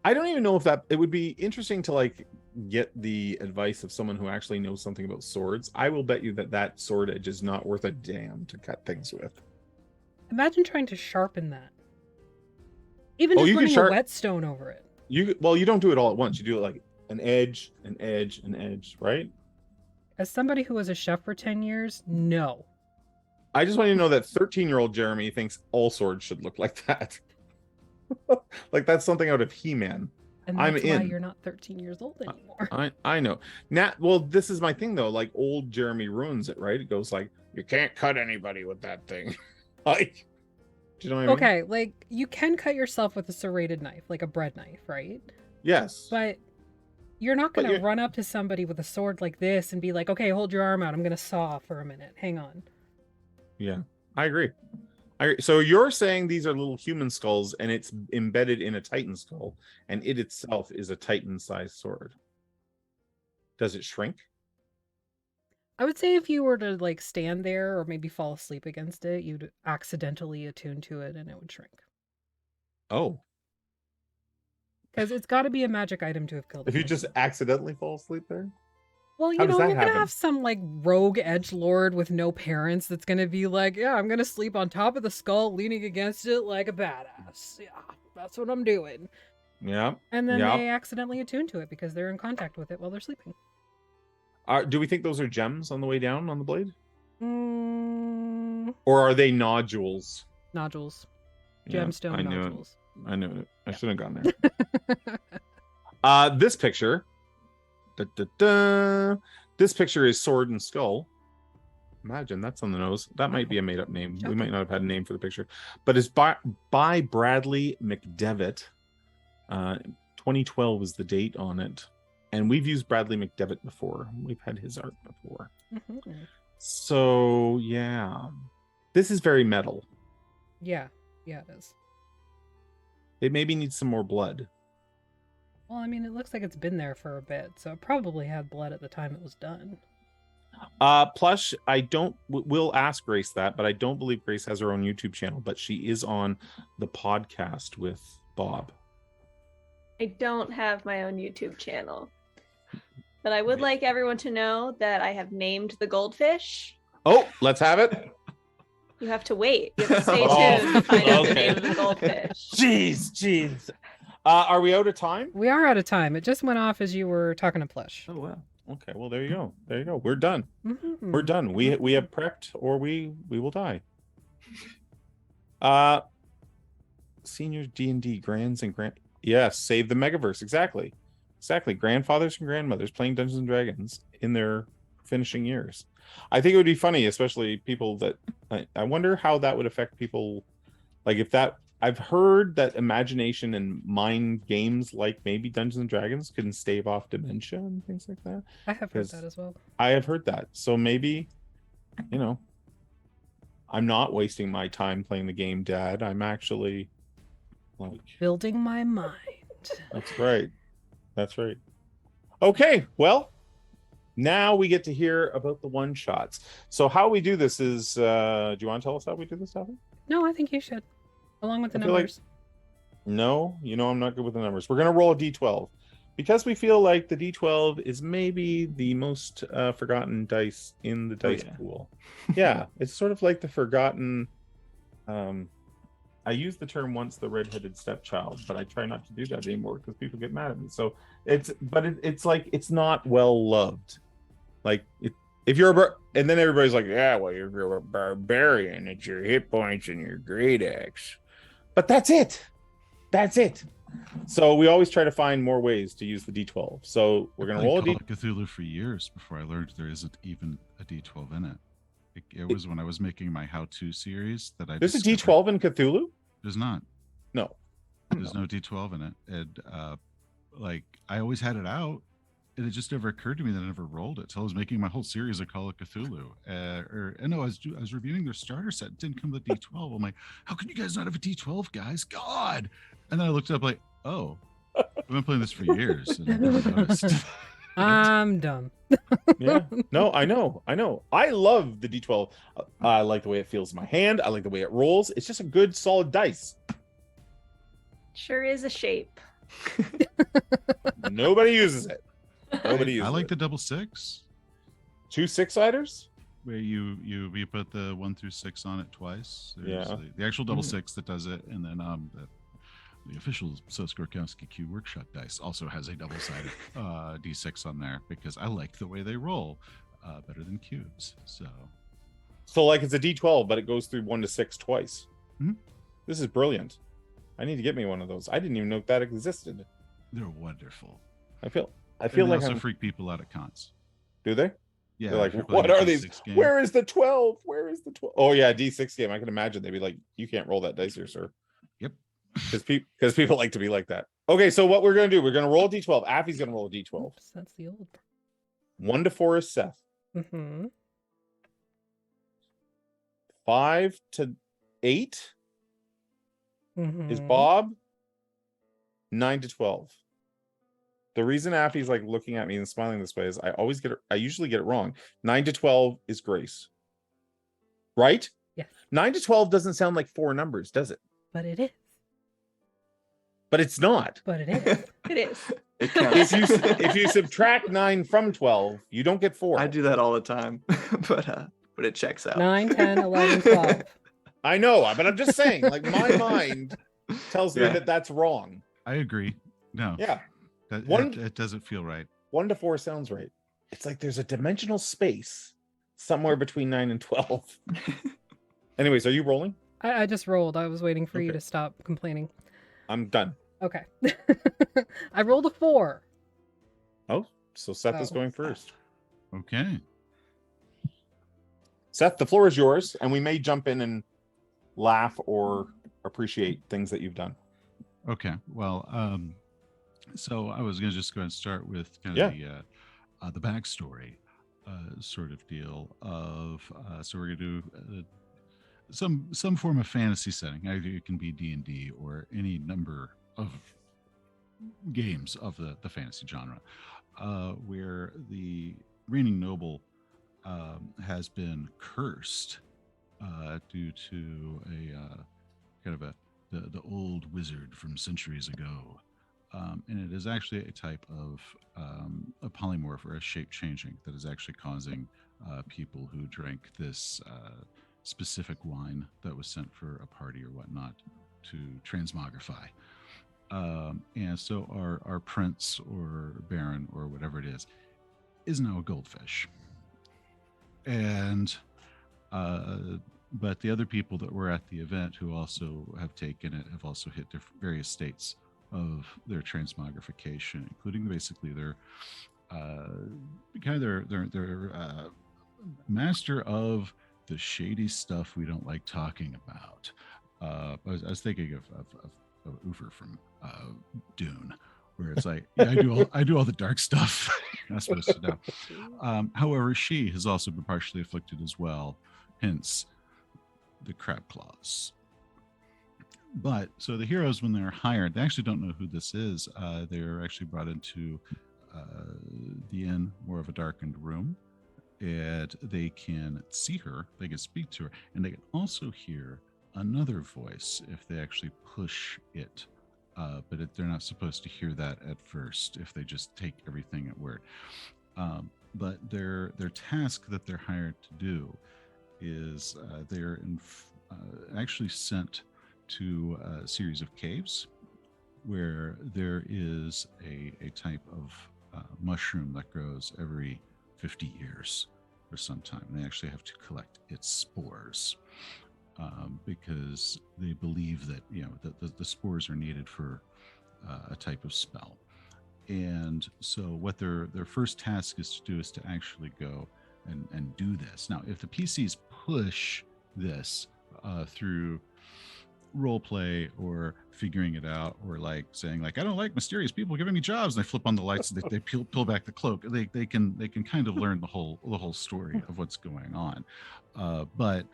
I don't even know if it would be interesting to like get the advice of someone who actually knows something about swords. I will bet you that sword edge is not worth a damn to cut things with. Imagine trying to sharpen that. Even Oh, just you can running sharp- a whetstone over it. You don't do it all at once. You do it like an edge, an edge, an edge, right? As somebody who was a chef for 10 years, no. I just want you to know that 13-year-old Jeremy thinks all swords should look like that. Like that's something out of He-Man. And I'm that's why in. you're not 13 years old anymore. I know. Now, well, this is my thing though. Like old Jeremy ruins it, right? It goes like, you can't cut anybody with that thing. Like, do you know what I mean? Okay, like you can cut yourself with a serrated knife, like a bread knife, right? Yes. But you're not But going to you're- run up to somebody with a sword like this and be like, okay, hold your arm out. I'm going to saw for a minute. Hang on. Yeah, I agree. So you're saying these are little human skulls and it's embedded in a Titan skull, and it itself is a Titan-sized sword. Does it shrink? I would say if you were to like stand there or maybe fall asleep against it, you'd accidentally attune to it and it would shrink. Oh, Because it's got to be a magic item to have killed if you it. just accidentally fall asleep there? Well, you How does know, that you're going to happen? have some like rogue edgelord with no parents that's going to be like, yeah, I'm going to sleep on top of the skull, leaning against it like a badass. Yeah, that's what I'm doing. Yeah. And then Yeah. they accidentally attune to it because they're in contact with it while they're sleeping. Do we think those are gems on the way down on the blade? Mm, Or are they nodules? nodules. Yeah, Gemstone I knew it. nodules. I knew it. I should have gone there. This picture. This picture is sword and skull. Imagine that's on the nose. That might be a made-up name. We might not have had a name for the picture, but it's by Bradley McDevitt. 2012 is the date on it, and we've used Bradley McDevitt before. We've had his art before. Mhm. So yeah, this is very metal. Yeah, it is. It maybe needs some more blood. Well, I mean, it looks like it's been there for a bit, so it probably had blood at the time it was done. Plush, we'll ask Grace that, but I don't believe Grace has her own YouTube channel, but she is on the podcast with Bob. I don't have my own YouTube channel, but I would like everyone to know that I have named the goldfish. Oh, let's have it. You have to wait. You have to stay Oh, tuned to find out the okay. name of the goldfish. Jeez. Are we out of time? We are out of time. It just went off as you were talking to Plush. Oh wow. Okay, well there you go. We're done. Mhm. We're done. We have prepped, or we will die. Senior D&D grands and yes, save the Megaverse. Exactly. Grandfathers and grandmothers playing Dungeons and Dragons in their finishing years. I think it would be funny, especially people that I wonder how that would affect people. Like if that, I've heard that imagination and mind games like maybe Dungeons and Dragons can stave off dementia and things like that. I have heard that as well. I have heard that. So maybe, I'm not wasting my time playing the game, Dad. I'm actually like Building my mind. That's right. Okay, well, now we get to hear about the one-shots. So how we do this is, do you want to tell us how we do this, Aphi? No, I think you should. Along with the I feel like- numbers. No, I'm not good with the numbers. We're going to roll a d12. Because we feel like the d12 is maybe the most forgotten dice in the dice pool. Yeah, it's sort of like the forgotten... I used the term once, the redheaded stepchild, but I try not to do that anymore because people get mad at me. So it's like it's not well loved. Like if you're and then everybody's like, yeah, well, you're a barbarian. It's your hit points and your great axe. But that's it. So we always try to find more ways to use the d12. So we're gonna roll a Call of Cthulhu for years before I learned there isn't even a d12 in it. It was when I was making my how-to series that I. There's a d12 in Cthulhu? There's not. No. There's no d12 in it. And like I always had it out, and it just never occurred to me that I never rolled it. So I was making my whole series of Call of Cthulhu. I was reviewing their starter set. It didn't come with a d12. I'm like, how can you guys not have a d12, guys? God. And then I looked up like, oh, I've been playing this for years, and I never noticed. I'm dumb. Yeah. No, I know. I love the d12. I like the way it feels in my hand. I like the way it rolls. It's just a good, solid dice. Sure is a shape. Nobody uses it. I like the double six. 2 6-siders? Where you put the 1 through 6 on it twice. There's Yeah. the actual double six that does it, and then the official Skorkowski Q Workshop dice also has a double-sided D6 on there because I like the way they roll better than cubes. So like it's a d12, but it goes through 1 to 6 twice. Hmm? This is brilliant. I need to get me one of those. I didn't even know that existed. they're wonderful. I feel And they like also freak people out at cons. Do they? Yeah, They're like, if you're playing what a are these? D6 game. Where is the 12? Oh yeah, d6 game. I can imagine they'd be like, you can't roll that dice here, sir. Yep. Because people like to be like that. Okay, so what we're gonna do? We're gonna roll a d12. Aphi's gonna roll a d12. Oops, that's the old. 1 to 4 is Seth. Mm-hmm. 5 to 8 Mm-hmm. is Bob. 9 to 12. The reason Aphi's like looking at me and smiling this way is I usually get it wrong. 9 to 12 is Grace. Right? Yes. 9 to 12 doesn't sound like 4 numbers, does it? But it is. But it's not. But it is. It is. It counts. If you subtract 9 from 12, you don't get 4. I do that all the time, but it checks out. 9, 10, 11, 12. I know, but I'm just saying, like my mind tells me Yeah. that that's wrong. I agree. No. Yeah. That, it doesn't feel right. 1 to 4 sounds right. It's like there's a dimensional space somewhere between 9 and 12. Anyways, are you rolling? I just rolled. I was waiting for you Okay. to stop complaining. I'm done. Okay. I rolled a 4. So Seth is Oh. going first. Okay. Seth, the floor is yours, and we may jump in and laugh or appreciate things that you've done. Okay. Well, so I was gonna just go and start with kind of the backstory sort of deal of so we're gonna do some form of fantasy setting. Either it can be D&D or any number of games of the fantasy genre, where the reigning noble has been cursed due to a kind of the old wizard from centuries ago. And it is actually a type of a polymorph or a shape changing that is actually causing people who drank this specific wine that was sent for a party or whatnot to transmogrify. And so our prince or baron or whatever it is now a goldfish. And but the other people that were at the event who also have taken it have also hit various states of their transmogrification, including basically their kind of their master of the shady stuff we don't like talking about. I was thinking of Ufer from Dune, where it's like, yeah, I do all the dark stuff. You're not supposed to know. However, she has also been partially afflicted as well, hence the crab claws. But so the heroes, when they're hired, they actually don't know who this is. They're actually brought into the inn, more of a darkened room, and they can see her, they can speak to her, and they can also hear another voice if they actually push it. But they're not supposed to hear that at first if they just take everything at word. But their task that they're hired to do is they're actually sent to a series of caves where there is a type of mushroom that grows every 50 years or sometime. They actually have to collect its spores because they believe that the spores are needed for a type of spell. And so what their first task is to do is to actually go and do this. Now, if the PCs push this through role play or figuring it out, or like saying like, I don't like mysterious people giving me jobs, and they flip on the lights and they pull back the cloak, they can kind of learn the whole story of what's going on. But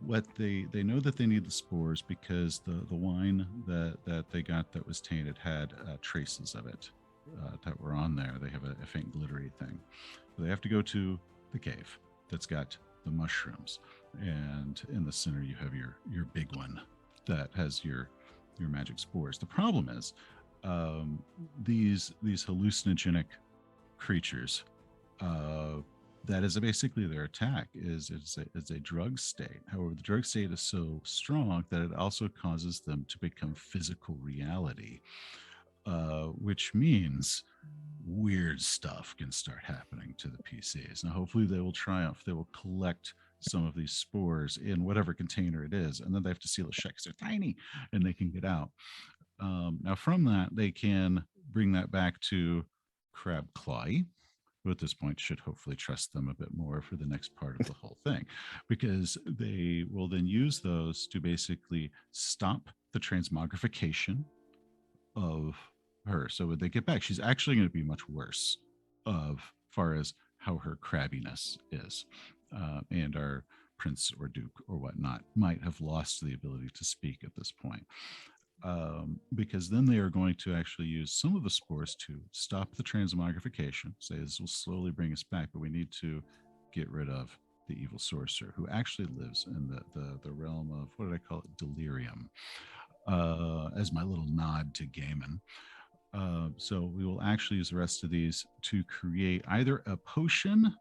what they know that they need the spores because the wine that they got that was tainted had traces of it that were on there. They have a faint glittery thing. So they have to go to the cave that's got the mushrooms, and in the center you have your big one that has your magic spores. The problem is these hallucinogenic creatures, that is basically their attack, is a drug state. However, the drug state is so strong that it also causes them to become physical reality, which means weird stuff can start happening to the PCs. Now, hopefully they will triumph. They will collect some of these spores in whatever container it is, and then they have to seal it shut because they're tiny and they can get out. Now, from that, they can bring that back to Crab Clawy, who at this point should hopefully trust them a bit more for the next part of the whole thing, because they will then use those to basically stop the transmogrification of her. So when they get back, she's actually going to be much worse of far as how her crabbiness is. And our prince or duke or whatnot might have lost the ability to speak at this point. Because then they are going to actually use some of the spores to stop the transmogrification, say this will slowly bring us back, but we need to get rid of the evil sorcerer who actually lives in the realm of, what did I call it, delirium, as my little nod to Gaiman. So we will actually use the rest of these to create either a potion,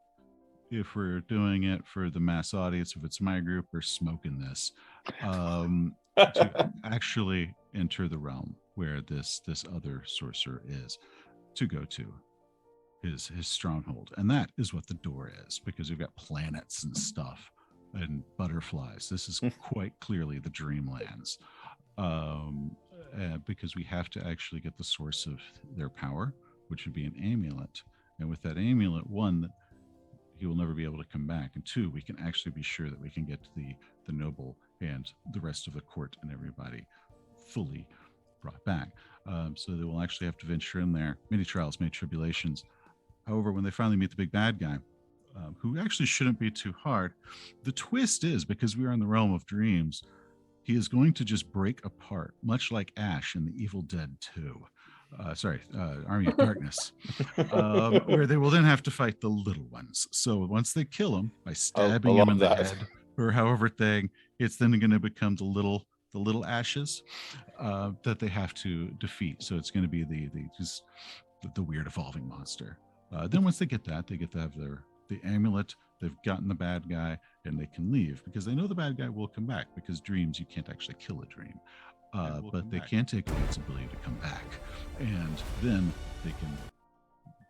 if we're doing it for the mass audience, if it's my group, or smoking this, to actually enter the realm where this other sorcerer is, to go to his stronghold. And that is what the door is, because we've got planets and stuff and butterflies. This is quite clearly the Dreamlands, because we have to actually get the source of their power, which would be an amulet. And with that amulet, one, he will never be able to come back, and two, we can actually be sure that we can get to the noble and the rest of the court and everybody fully brought back. So they will actually have to venture in there. Many trials, many tribulations. However, when they finally meet the big bad guy, who actually shouldn't be too hard, the twist is, because we are in the realm of dreams, he is going to just break apart, much like Ash in the Evil Dead 2. Army of Darkness, where they will then have to fight the little ones. So once they kill them by stabbing him in the head or however thing, it's then going to become the little ashes that they have to defeat. So it's going to be the weird evolving monster. Then once they get that, they get to have the amulet. They've gotten the bad guy, and they can leave because they know the bad guy will come back. Because dreams, you can't actually kill a dream, but they can take away its ability to come back, and then they can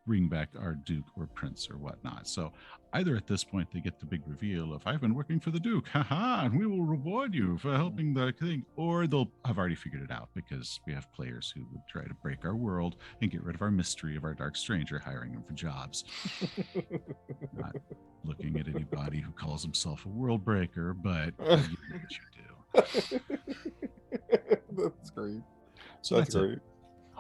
bring back our Duke or Prince or whatnot. So either at this point they get the big reveal of I've been working for the Duke, haha, and we will reward you for helping the thing, or they'll have already figured it out because we have players who would try to break our world and get rid of our mystery of our Dark Stranger, hiring him for jobs. Not looking at anybody who calls himself a world breaker, but you know what you do. That's great. So that's great.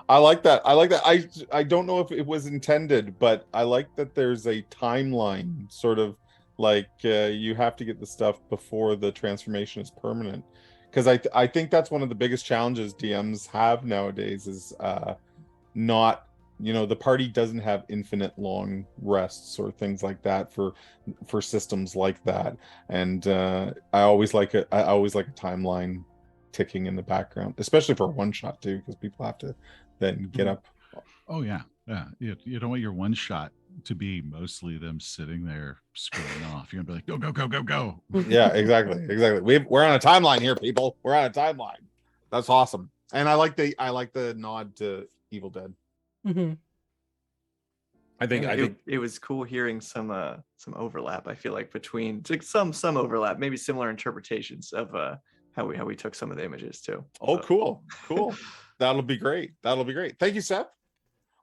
I like that. I don't know if it was intended, but I like that there's a timeline, sort of like you have to get the stuff before the transformation is permanent. Because I think that's one of the biggest challenges DMs have nowadays is not, the party doesn't have infinite long rests or things like that for systems like that. And I always like a timeline ticking in the background, especially for a one shot too, because people have to then get up. Oh yeah. You don't want your one shot to be mostly them sitting there scrolling off. You're gonna be like, go. Yeah, exactly. We're on a timeline here, people. We're on a timeline. That's awesome. And I like the nod to Evil Dead. Mm-hmm. I think it was cool hearing some overlap. I feel like between some overlap, maybe similar interpretations of how we took some of the images too. Oh, cool. That'll be great. Thank you, Seth.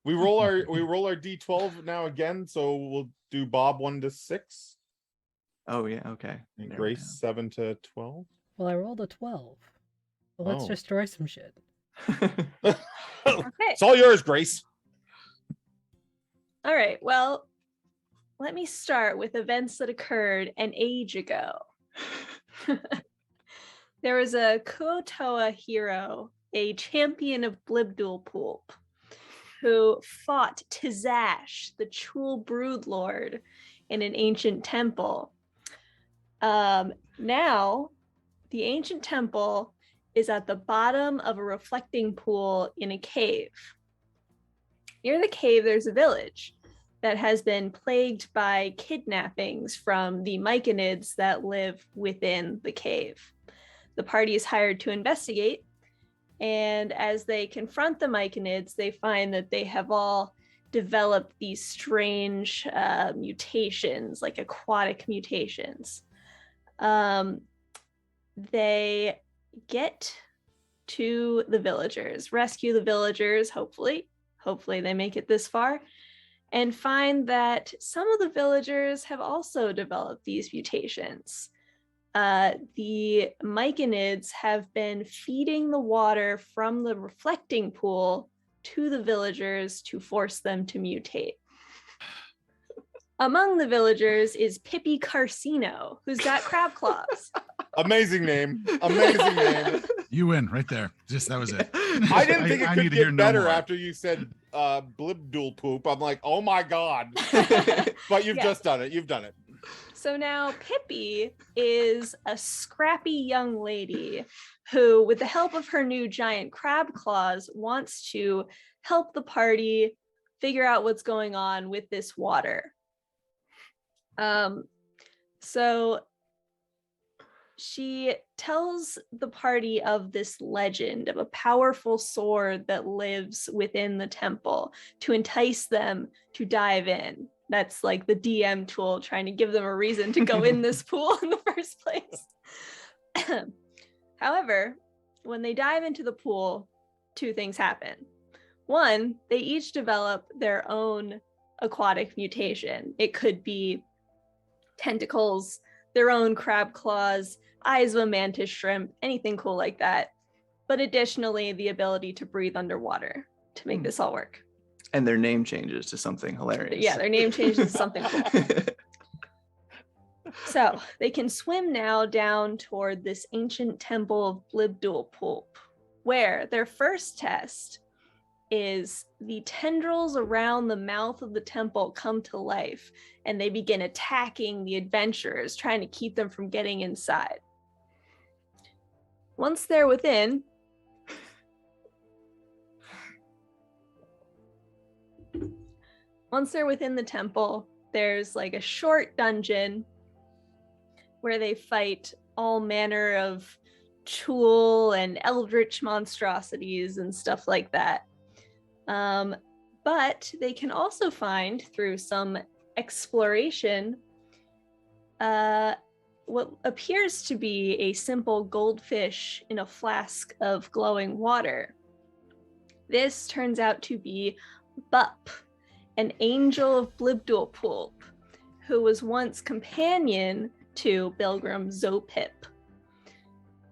We roll our D12 now again, so we'll do Bob 1 to 6. Oh yeah, okay. And Grace 7 to 12. Well, I rolled a 12. Well, let's destroy some shit. Okay. It's all yours, Grace. All right. Well, let me start with events that occurred an age ago. There was a Kuotoa hero, a champion of Blibdool Poop, who fought Tizash, the Chul Broodlord, in an ancient temple. Now, the ancient temple is at the bottom of a reflecting pool in a cave. Near the cave, there's a village that has been plagued by kidnappings from the Myconids that live within the cave. The party is hired to investigate, and as they confront the Myconids, they find that they have all developed these strange mutations, like aquatic mutations. They get to the villagers, rescue the villagers, hopefully they make it this far, and find that some of the villagers have also developed these mutations. The Myconids have been feeding the water from the reflecting pool to the villagers to force them to mutate. Among the villagers is Pippi Carcino, who's got crab claws. Amazing name. You win right there. That was it. I didn't think it could get better after you said Blibdool Poop. I'm like, oh my God. But you've just done it. You've done it. So now Pippi is a scrappy young lady who, with the help of her new giant crab claws, wants to help the party figure out what's going on with this water. So she tells the party of this legend of a powerful sword that lives within the temple to entice them to dive in. That's like the DM tool, trying to give them a reason to go in this pool in the first place. However, when they dive into the pool, two things happen. One, they each develop their own aquatic mutation. It could be tentacles, their own crab claws, eyes of a mantis shrimp, anything cool like that. But additionally, the ability to breathe underwater to make this all work. And their name changes to something hilarious. Yeah, their name changes to something cool. So they can swim now down toward this ancient temple of Blibdool Poop, where their first test is the tendrils around the mouth of the temple come to life, and they begin attacking the adventurers, trying to keep them from getting inside. Once they're within, the temple, there's like a short dungeon where they fight all manner of Chul and eldritch monstrosities and stuff like that. But they can also find, through some exploration, what appears to be a simple goldfish in a flask of glowing water. This turns out to be Bup, an angel of Blibdoolpoolp, who was once companion to Pilgrim Zopip.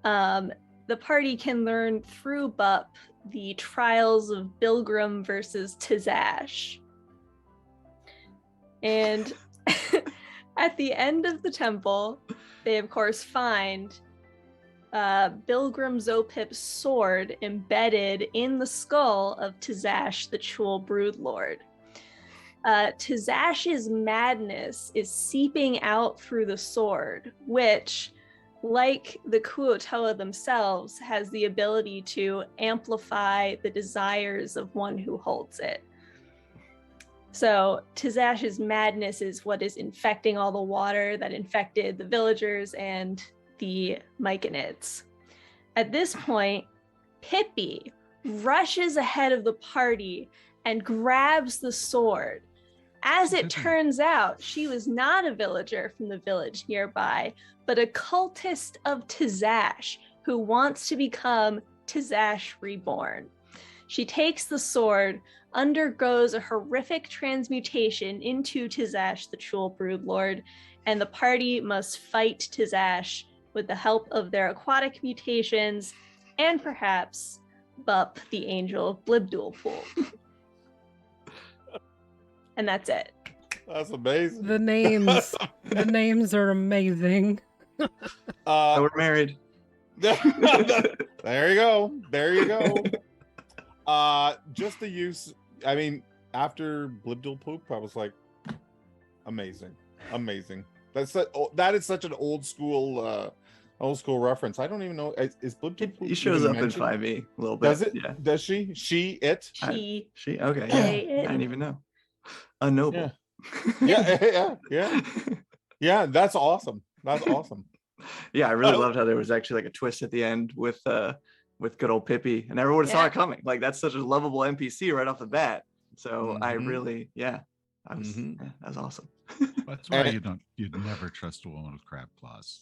The party can learn through Bup the trials of Bilgrim versus Tizash. And at the end of the temple, they of course find Bilgrim Zopip's sword embedded in the skull of Tizash, the Chul Broodlord. Tizash's madness is seeping out through the sword, which, like the Kuo-toa themselves, has the ability to amplify the desires of one who holds it. So Tizash's madness is what is infecting all the water that infected the villagers and the Myconids. At this point, Pippi rushes ahead of the party and grabs the sword. As it turns out, she was not a villager from the village nearby, but a cultist of Tizash who wants to become Tizash Reborn. She takes the sword, undergoes a horrific transmutation into Tizash, the Chul Broodlord, and the party must fight Tizash with the help of their aquatic mutations and perhaps Bup, the angel of Blibdoolpoolp. And that's it. That's amazing. The names are amazing. We're married. There you go. There you go. Just the use. I mean, after Blibdoolpoolp, I was like, amazing. That is such an old school reference. I don't even know. Is Blibdoolpoolp? He shows up in 5e a little bit. Does it? Yeah. Does she? It? She. Okay. Yeah. I didn't even know. A noble. Yeah. That's awesome. Yeah, I really loved how there was actually like a twist at the end with good old Pippi, and everyone saw it coming. Like, that's such a lovable NPC right off the bat. So I really, that was awesome. That's why you'd never trust a woman with crab claws.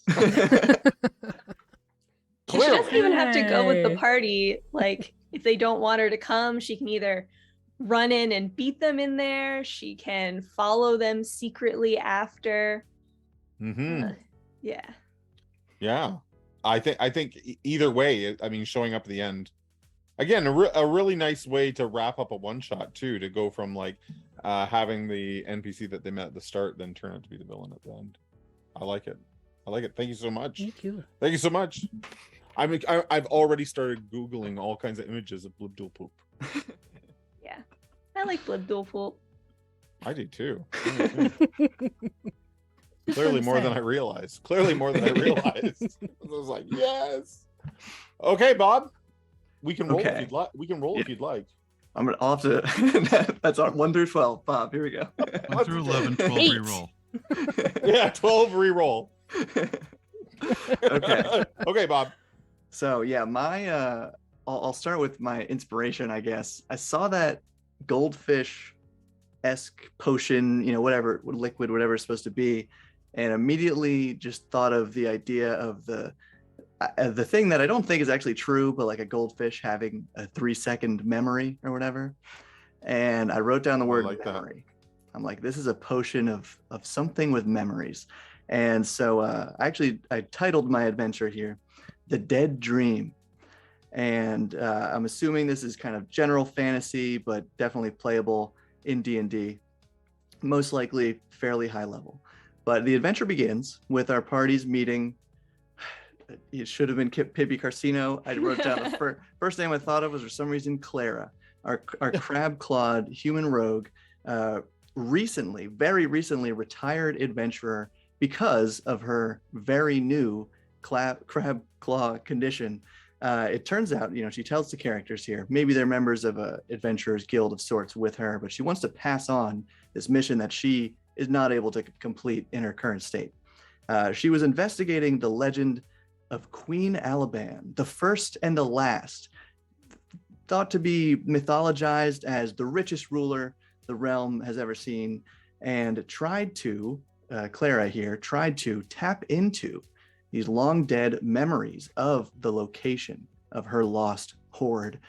She doesn't even have to go with the party. Like, if they don't want her to come, she can either run in and beat them in there. She can follow them secretly after. Yeah. I think either way, I mean, showing up at the end, again, a really nice way to wrap up a one shot too, to go from like having the NPC that they met at the start then turn out to be the villain at the end. I like it. Thank you so much. Thank you so much. I've already started Googling all kinds of images of Blibdoolpoolp. Yeah, I like Blibdoolpoolp. I do too. Clearly more than I realized. I was like, yes. Okay, Bob. We can roll if you'd like. If you'd like. I'll have to. That's on 1 through 12. Bob, here we go. 1 through 11, 12 reroll. Yeah, 12 reroll. Okay, Bob. So yeah, my I'll start with my inspiration, I guess. I saw that goldfish-esque potion, whatever liquid, whatever it's supposed to be, and immediately just thought of the idea of the thing that I don't think is actually true, but like a goldfish having a 3-second memory or whatever. And I wrote down the word memory. I'm like, this is a potion of something with memories. And so I titled my adventure here, The Dead Dream. And I'm assuming this is kind of general fantasy, but definitely playable in D&D, most likely fairly high level. But the adventure begins with our parties meeting. It should have been Pippi Carcino. I wrote down the first name I thought of was, for some reason, Clara. our crab-clawed human rogue, very recently retired adventurer because of her very new crab claw condition. It turns out, she tells the characters here, maybe they're members of a adventurers guild of sorts with her, but she wants to pass on this mission that she is not able to complete in her current state. She was investigating the legend of Queen Aliban, the first and the last, thought to be mythologized as the richest ruler the realm has ever seen, and Clara here tried to tap into these long dead memories of the location of her lost hoard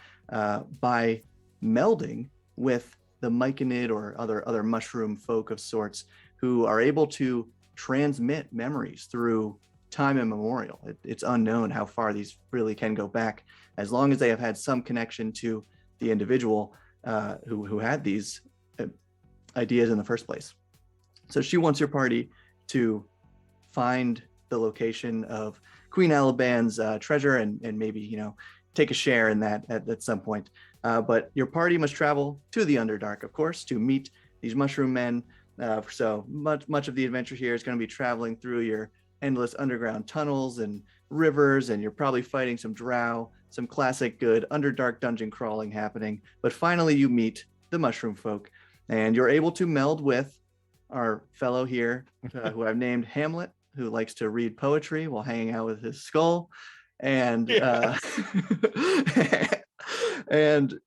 by melding with the myconid or other mushroom folk of sorts who are able to transmit memories through time immemorial. It's unknown how far these really can go back, as long as they have had some connection to the individual who had these ideas in the first place. So she wants your party to find the location of Queen Aliban's treasure and maybe, take a share in that at some point. But your party must travel to the Underdark, of course, to meet these mushroom men. So much of the adventure here is going to be traveling through your endless underground tunnels and rivers, and you're probably fighting some drow, some classic good Underdark dungeon crawling happening. But finally you meet the mushroom folk, and you're able to meld with our fellow here, who I've named Hamlet, who likes to read poetry while hanging out with his skull. And and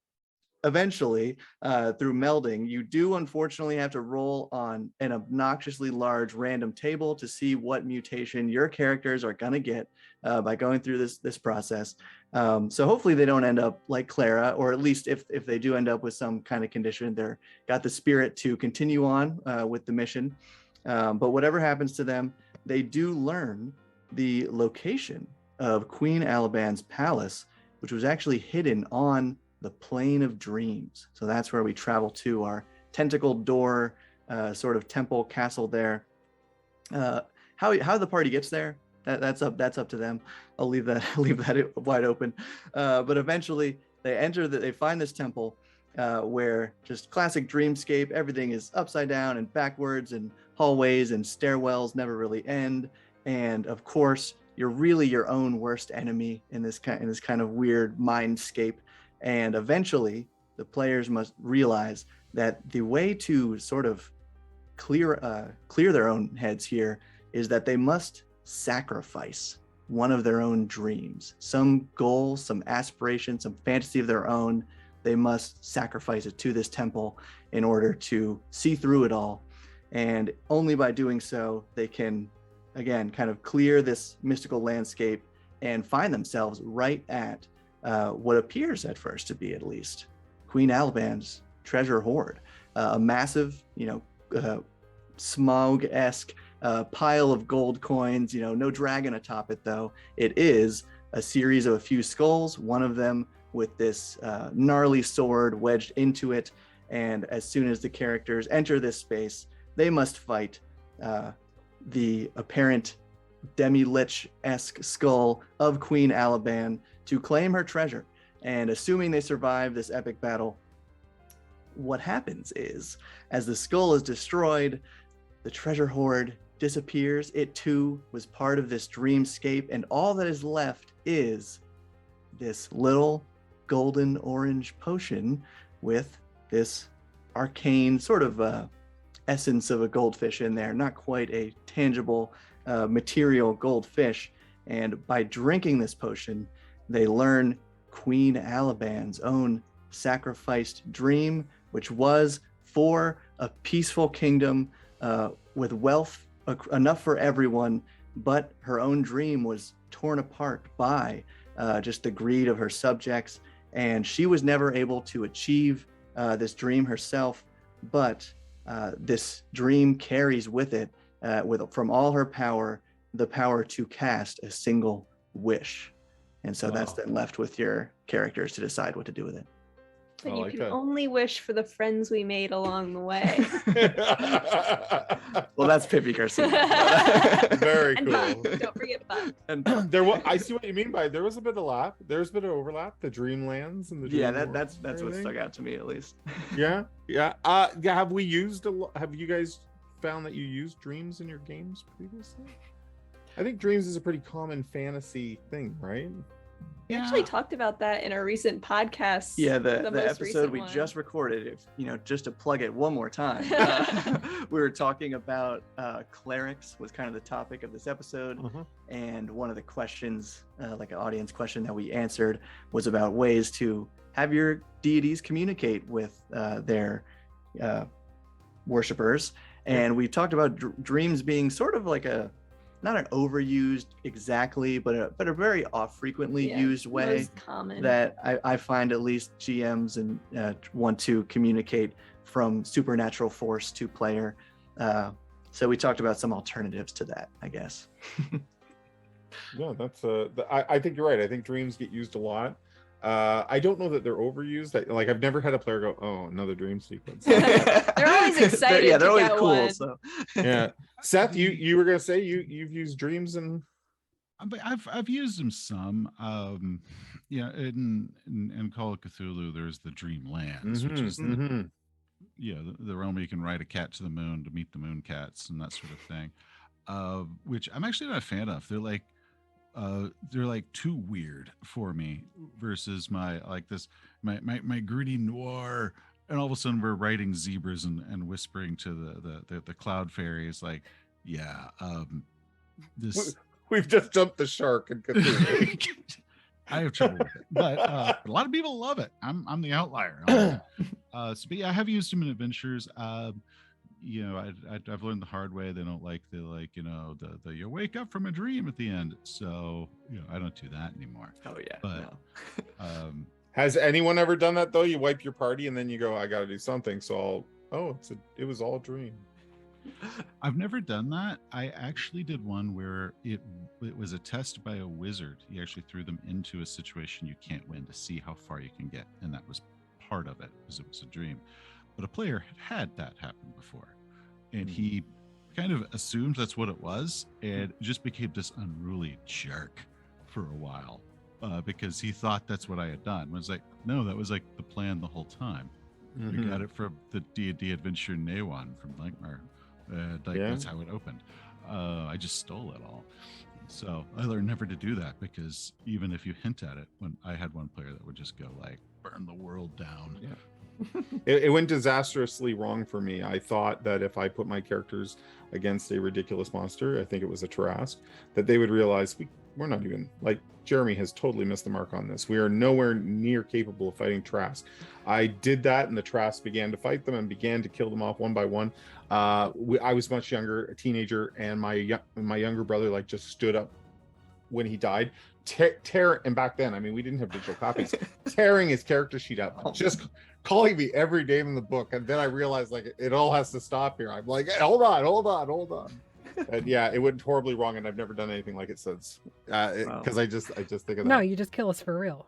eventually, through melding, you do unfortunately have to roll on an obnoxiously large random table to see what mutation your characters are going to get by going through this process. So hopefully they don't end up like Clara, or at least if they do end up with some kind of condition, they're got the spirit to continue on with the mission. But whatever happens to them, they do learn the location of Queen Aliban's palace, which was actually hidden on the plane of dreams. So that's where we travel to our tentacled door, sort of temple castle there. How the party gets there, that's up to them. I'll leave that wide open. But eventually they find this temple where just classic dreamscape. Everything is upside down and backwards, and hallways and stairwells never really end. And of course, you're really your own worst enemy in this kind of weird mindscape. And eventually, the players must realize that the way to sort of clear their own heads here is that they must sacrifice one of their own dreams, some goal, some aspiration, some fantasy of their own. They must sacrifice it to this temple in order to see through it all. And only by doing so, they can, again, kind of clear this mystical landscape and find themselves right at what appears at first to be, at least, Queen Aliban's treasure hoard, a massive, Smaug-esque pile of gold coins. No dragon atop it, though. It is a series of a few skulls, one of them with this gnarly sword wedged into it. And as soon as the characters enter this space, they must fight the apparent demi-lich-esque skull of Queen Aliban to claim her treasure. And assuming they survive this epic battle, what happens is, as the skull is destroyed, the treasure hoard disappears. It too was part of this dreamscape, and all that is left is this little golden orange potion with this arcane sort of essence of a goldfish in there, not quite a tangible material goldfish. And by drinking this potion, they learn Queen Aliban's own sacrificed dream, which was for a peaceful kingdom with wealth enough for everyone, but her own dream was torn apart by just the greed of her subjects, and she was never able to achieve this dream herself. But this dream carries with it, from all her power, the power to cast a single wish. And so that's then left with your characters to decide what to do with it. And I you like can that. only wish for the friends we made along the way. Well, that's Pippi Garcia. Very And cool. Buck. Don't forget Buck. And There was, I see what you mean by it. There was a bit of lap. There's a bit of overlap. The Dreamlands and the yeah, Dream that's Worlds and what stuck everything. out to me at least. Yeah. Have we used have you guys found that you used dreams in your games previously? I think dreams is a pretty common fantasy thing, right? We actually talked about that in our recent podcast. Yeah, the most episode recent we one. just recorded, if just to plug it one more time, we were talking about clerics was kind of the topic of this episode. And one of the questions, like an audience question that we answered, was about ways to have your deities communicate with their worshippers. And we talked about dreams being sort of like not an overused exactly, but a very frequently used way most common. that I find at least GMs and want to communicate from supernatural force to player. So we talked about some alternatives to that, I guess. Yeah, that's I think you're right. I think dreams get used a lot. I don't know that they're overused. I've never had a player go, "Oh, another dream sequence." They're always excited. Yeah, they're to always get cool. one. So Yeah, Seth, you were gonna say you've used dreams and I've used them some. In Call of Cthulhu, there's the Dreamlands, which is the realm where you can ride a cat to the moon to meet the moon cats and that sort of thing. Which I'm actually not a fan of. They're like too weird for me versus my gritty noir, and all of a sudden we're riding zebras and whispering to the cloud fairies like, this we've just jumped the shark and Cthulhu. I have trouble with it, but a lot of people love it. I'm the outlier. But yeah, I have used them in adventures. I've learned the hard way. They don't like the you wake up from a dream at the end. So I don't do that anymore. Oh yeah. But no. Has anyone ever done that though? You wipe your party and then you go, I got to do something. So it was all dream. I've never done that. I actually did one where it was a test by a wizard. He actually threw them into a situation you can't win to see how far you can get, and that was part of it, because it was a dream. But a player had that happen before, and he kind of assumed that's what it was, and just became this unruly jerk for a while because he thought that's what I had done. I was like, no, that was like the plan the whole time. We got it from the D&D Adventure Nawan from Nightmare. That's how it opened. I just stole it all. So I learned never to do that, because even if you hint at it, when I had one player that would just go like, burn the world down. Yeah. It went disastrously wrong for me. I thought that if I put my characters against a ridiculous monster, I think it was a Trask, that they would realize we're not even, like, Jeremy has totally missed the mark on this. We are nowhere near capable of fighting Trask. I did that, and the Trask began to fight them and began to kill them off one by one. I was much younger, a teenager, and my younger brother just stood up when he died, and back then, I mean, we didn't have digital copies, tearing his character sheet up, just calling me every name in the book. And then I realized it all has to stop here. I'm like, hey, hold on. And yeah, it went horribly wrong, and I've never done anything like it since. Because I just think of that. No, you just kill us for real.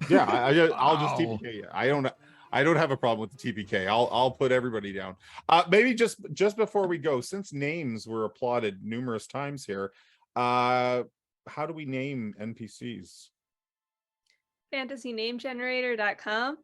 Yeah, I'll just TPK you. I don't have a problem with the TPK. I'll put everybody down. Maybe just before we go, since names were applauded numerous times here, how do we name NPCs? FantasyNameGenerator.com.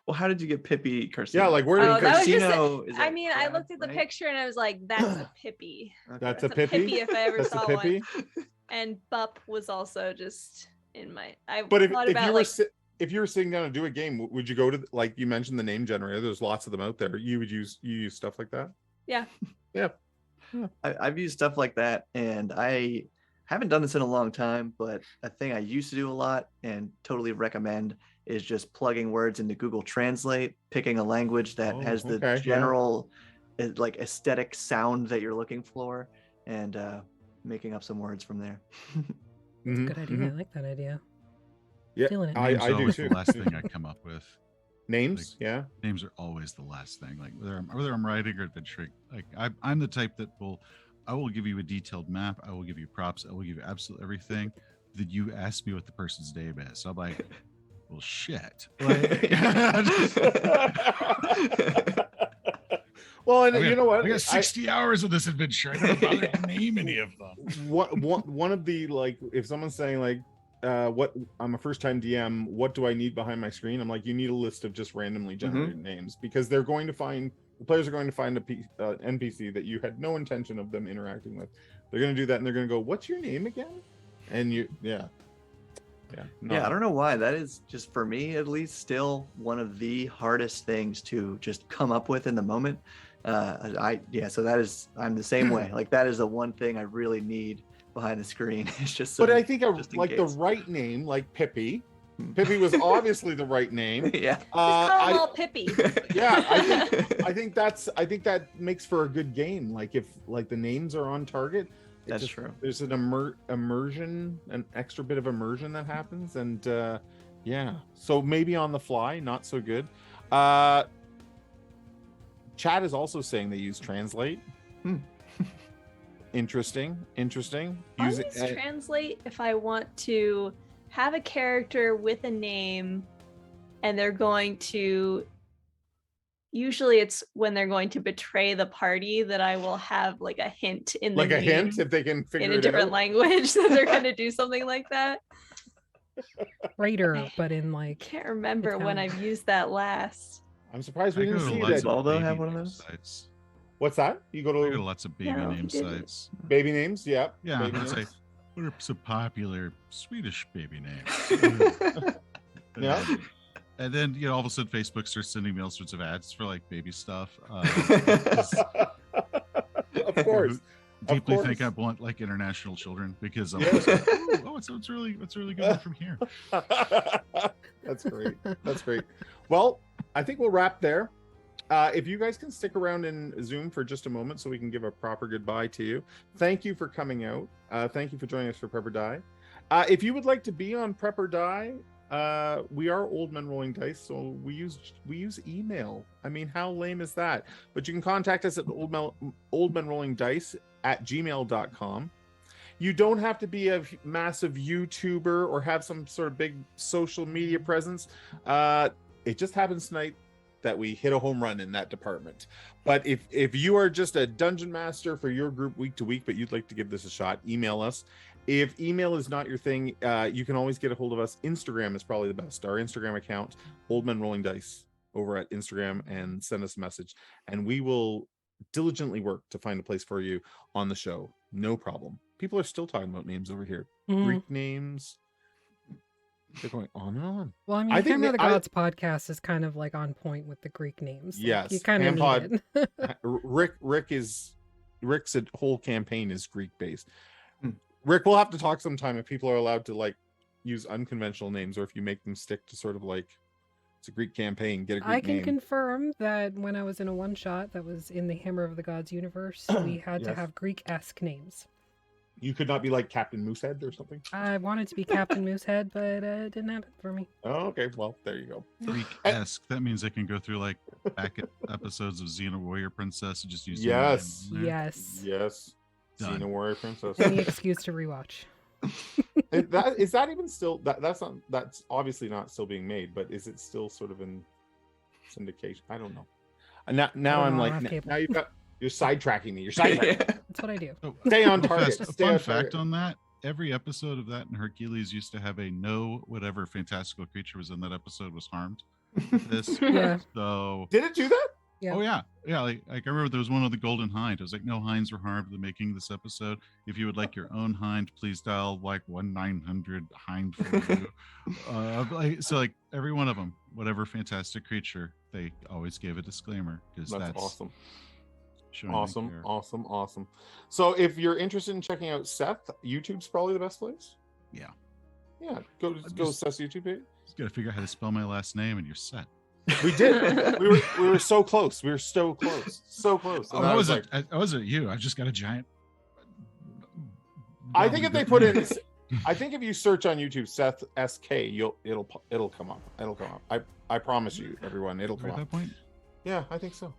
Well, how did you get Pippi Carcino? Yeah, where did that was just Carcino? I looked at the picture and I was like, that's a Pippi. Okay. That's That's a Pippi? if I ever That's saw a Pippi? one. And Bup was also just in my. But if you were sitting down to do a game, would you go to, like you mentioned, the name generator? There's lots of them out there. You use stuff like that? Yeah. I've used stuff like that, and I haven't done this in a long time, but a thing I used to do a lot and totally recommend is just plugging words into Google Translate, picking a language that has the general aesthetic sound that you're looking for, and making up some words from there. Good idea. I like that idea. Yeah, Stealing it. I do always too. The last thing I come up with. Names, Names are always the last thing. Like whether I'm writing or adventuring, like I'm the type that I will give you a detailed map. I will give you props. I will give you absolutely everything. That you ask me what the person's name is. So I'm like, Well, shit. Well, and I got, you know what? I got 60 hours of this adventure. I never bothered to name any of them. One of the, like, if someone's saying like, what, I'm a first time DM, what do I need behind my screen? I'm like, you need a list of just randomly generated names, because the players are going to find a NPC that you had no intention of them interacting with. They're going to do that, and they're going to go, "What's your name again?" And yeah. I don't know why. That is just, for me at least, still one of the hardest things to just come up with in the moment. So that is, I'm the same way. Like, that is the one thing I really need behind the screen. It's just but I think the case. right name, like Pippi was obviously the right name. Just call them all Pippi. Yeah, I think that makes for a good game. Like, if like the names are on target, that's true. There's an immersion, an extra bit of immersion that happens, and so maybe on the fly, not so good. Chat is also saying they use Translate. Interesting. I'll use Translate if I want to have a character with a name, and they're going to, usually it's when they're going to betray the party, that I will have like a hint in the like a name, hint if they can figure in a it different out. language that they're going to do something like that. Raider, but in I like, can't remember when Italian. I've used that last. I'm surprised we I go didn't to see lots that. of Although baby have one of name those? sites. What's that? You go I go to to lots of baby No, name he didn't. sites. baby names? Yeah. Yeah, baby it's names. like, what are some popular Swedish baby names? Yeah. And then, all of a sudden Facebook starts sending me all sorts of ads for like baby stuff. Of course. Deeply think I want like international children, because I'm Yes. like, it's really good from here. That's great. Well, I think we'll wrap there. If you guys can stick around in Zoom for just a moment so we can give a proper goodbye to you. Thank you for coming out. Thank you for joining us for Prep or Die. If you would like to be on Prep or Die, we are Old Men Rolling Dice, so we use email. I mean, how lame is that? But you can contact us at oldmenrollingdice@gmail.com. You don't have to be a massive YouTuber or have some sort of big social media presence. It just happens tonight that we hit a home run in that department. But if you are just a dungeon master for your group week to week, but you'd like to give this a shot, email us. If email is not your thing, you can always get a hold of us. Instagram is probably the best. Our Instagram account, Old Men Rolling Dice, over at Instagram, and send us a message, and we will diligently work to find a place for you on the show. No problem. People are still talking about names over here. Greek names. They're going on and on. Well, I mean, Hammer of the Gods podcast is kind of like on point with the Greek names. Like, Yes, you kind of need it. Rick's whole campaign is Greek based. Rick, we'll have to talk sometime if people are allowed to like use unconventional names, or if you make them stick to sort of like, it's a Greek campaign, get a Greek I can name. confirm that when I was in a one-shot that was in the Hammer of the Gods universe, we had to have Greek-esque names. You could not be like Captain Moosehead or something? I wanted to be Captain Moosehead, but it didn't happen for me. Oh, okay. Well, there you go. Greek-esque. That means I can go through like back episodes of Xena Warrior Princess and just use Yes. Yes. Done. Xena Warrior Princess. Any excuse to rewatch. Is that even still that's obviously not still being made, but is it still sort of in syndication? I don't know. And now I'm like, now you're sidetracking me. You're sidetracking. That's what I do. Oh, Stay on target. A fun fact on that: every episode of that in Hercules used to have a no whatever fantastical creature was in that episode was harmed. This, Yeah. So did it do that? Yeah. Oh yeah. Like I remember there was one of the Golden Hind. It was like, no hinds were harmed in the making of this episode. If you would like your own hind, please dial like 1-900 hind for you. So like every one of them, whatever fantastic creature, they always gave a disclaimer, because that's awesome. Awesome. So if you're interested in checking out Seth, YouTube's probably the best place. Yeah. Go Seth's YouTube page. Just gotta figure out how to spell my last name, and you're set. We did. we were so close. We were so close. So close. Oh, I wasn't you. I just got a giant. I think if they put in, I think if you search on YouTube Seth SK, it'll come up. It'll come up. I promise you, everyone, it'll come up. At that point. Yeah, I think so.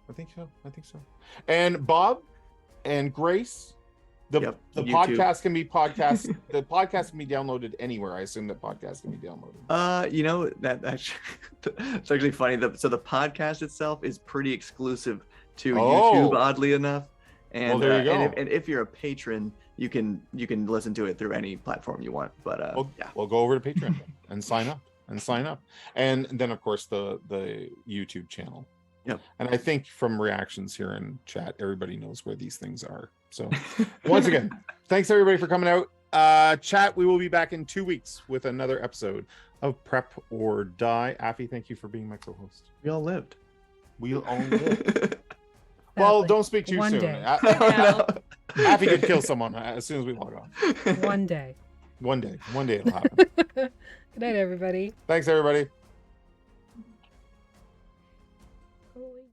And Bob and Grace The YouTube. podcast can be podcast. The podcast can be downloaded anywhere. I assume that podcast can be downloaded. You know that actually, it's actually funny. So the podcast itself is pretty exclusive to YouTube, oddly enough. And there you go. And if you're a patron, you can listen to it through any platform you want. But yeah, we'll go over to Patreon and sign up. And then of course the YouTube channel. Yep. And I think from reactions here in chat, everybody knows where these things are. So once again, thanks everybody for coming out. Chat, we will be back in 2 weeks with another episode of Prep or Die. Aphi, thank you for being my co-host. we all lived. We all live. Well, don't speak too One soon. day. Aphi could kill someone as soon as we log on. One day. One day it'll happen. Good night, everybody. Thanks everybody. Holy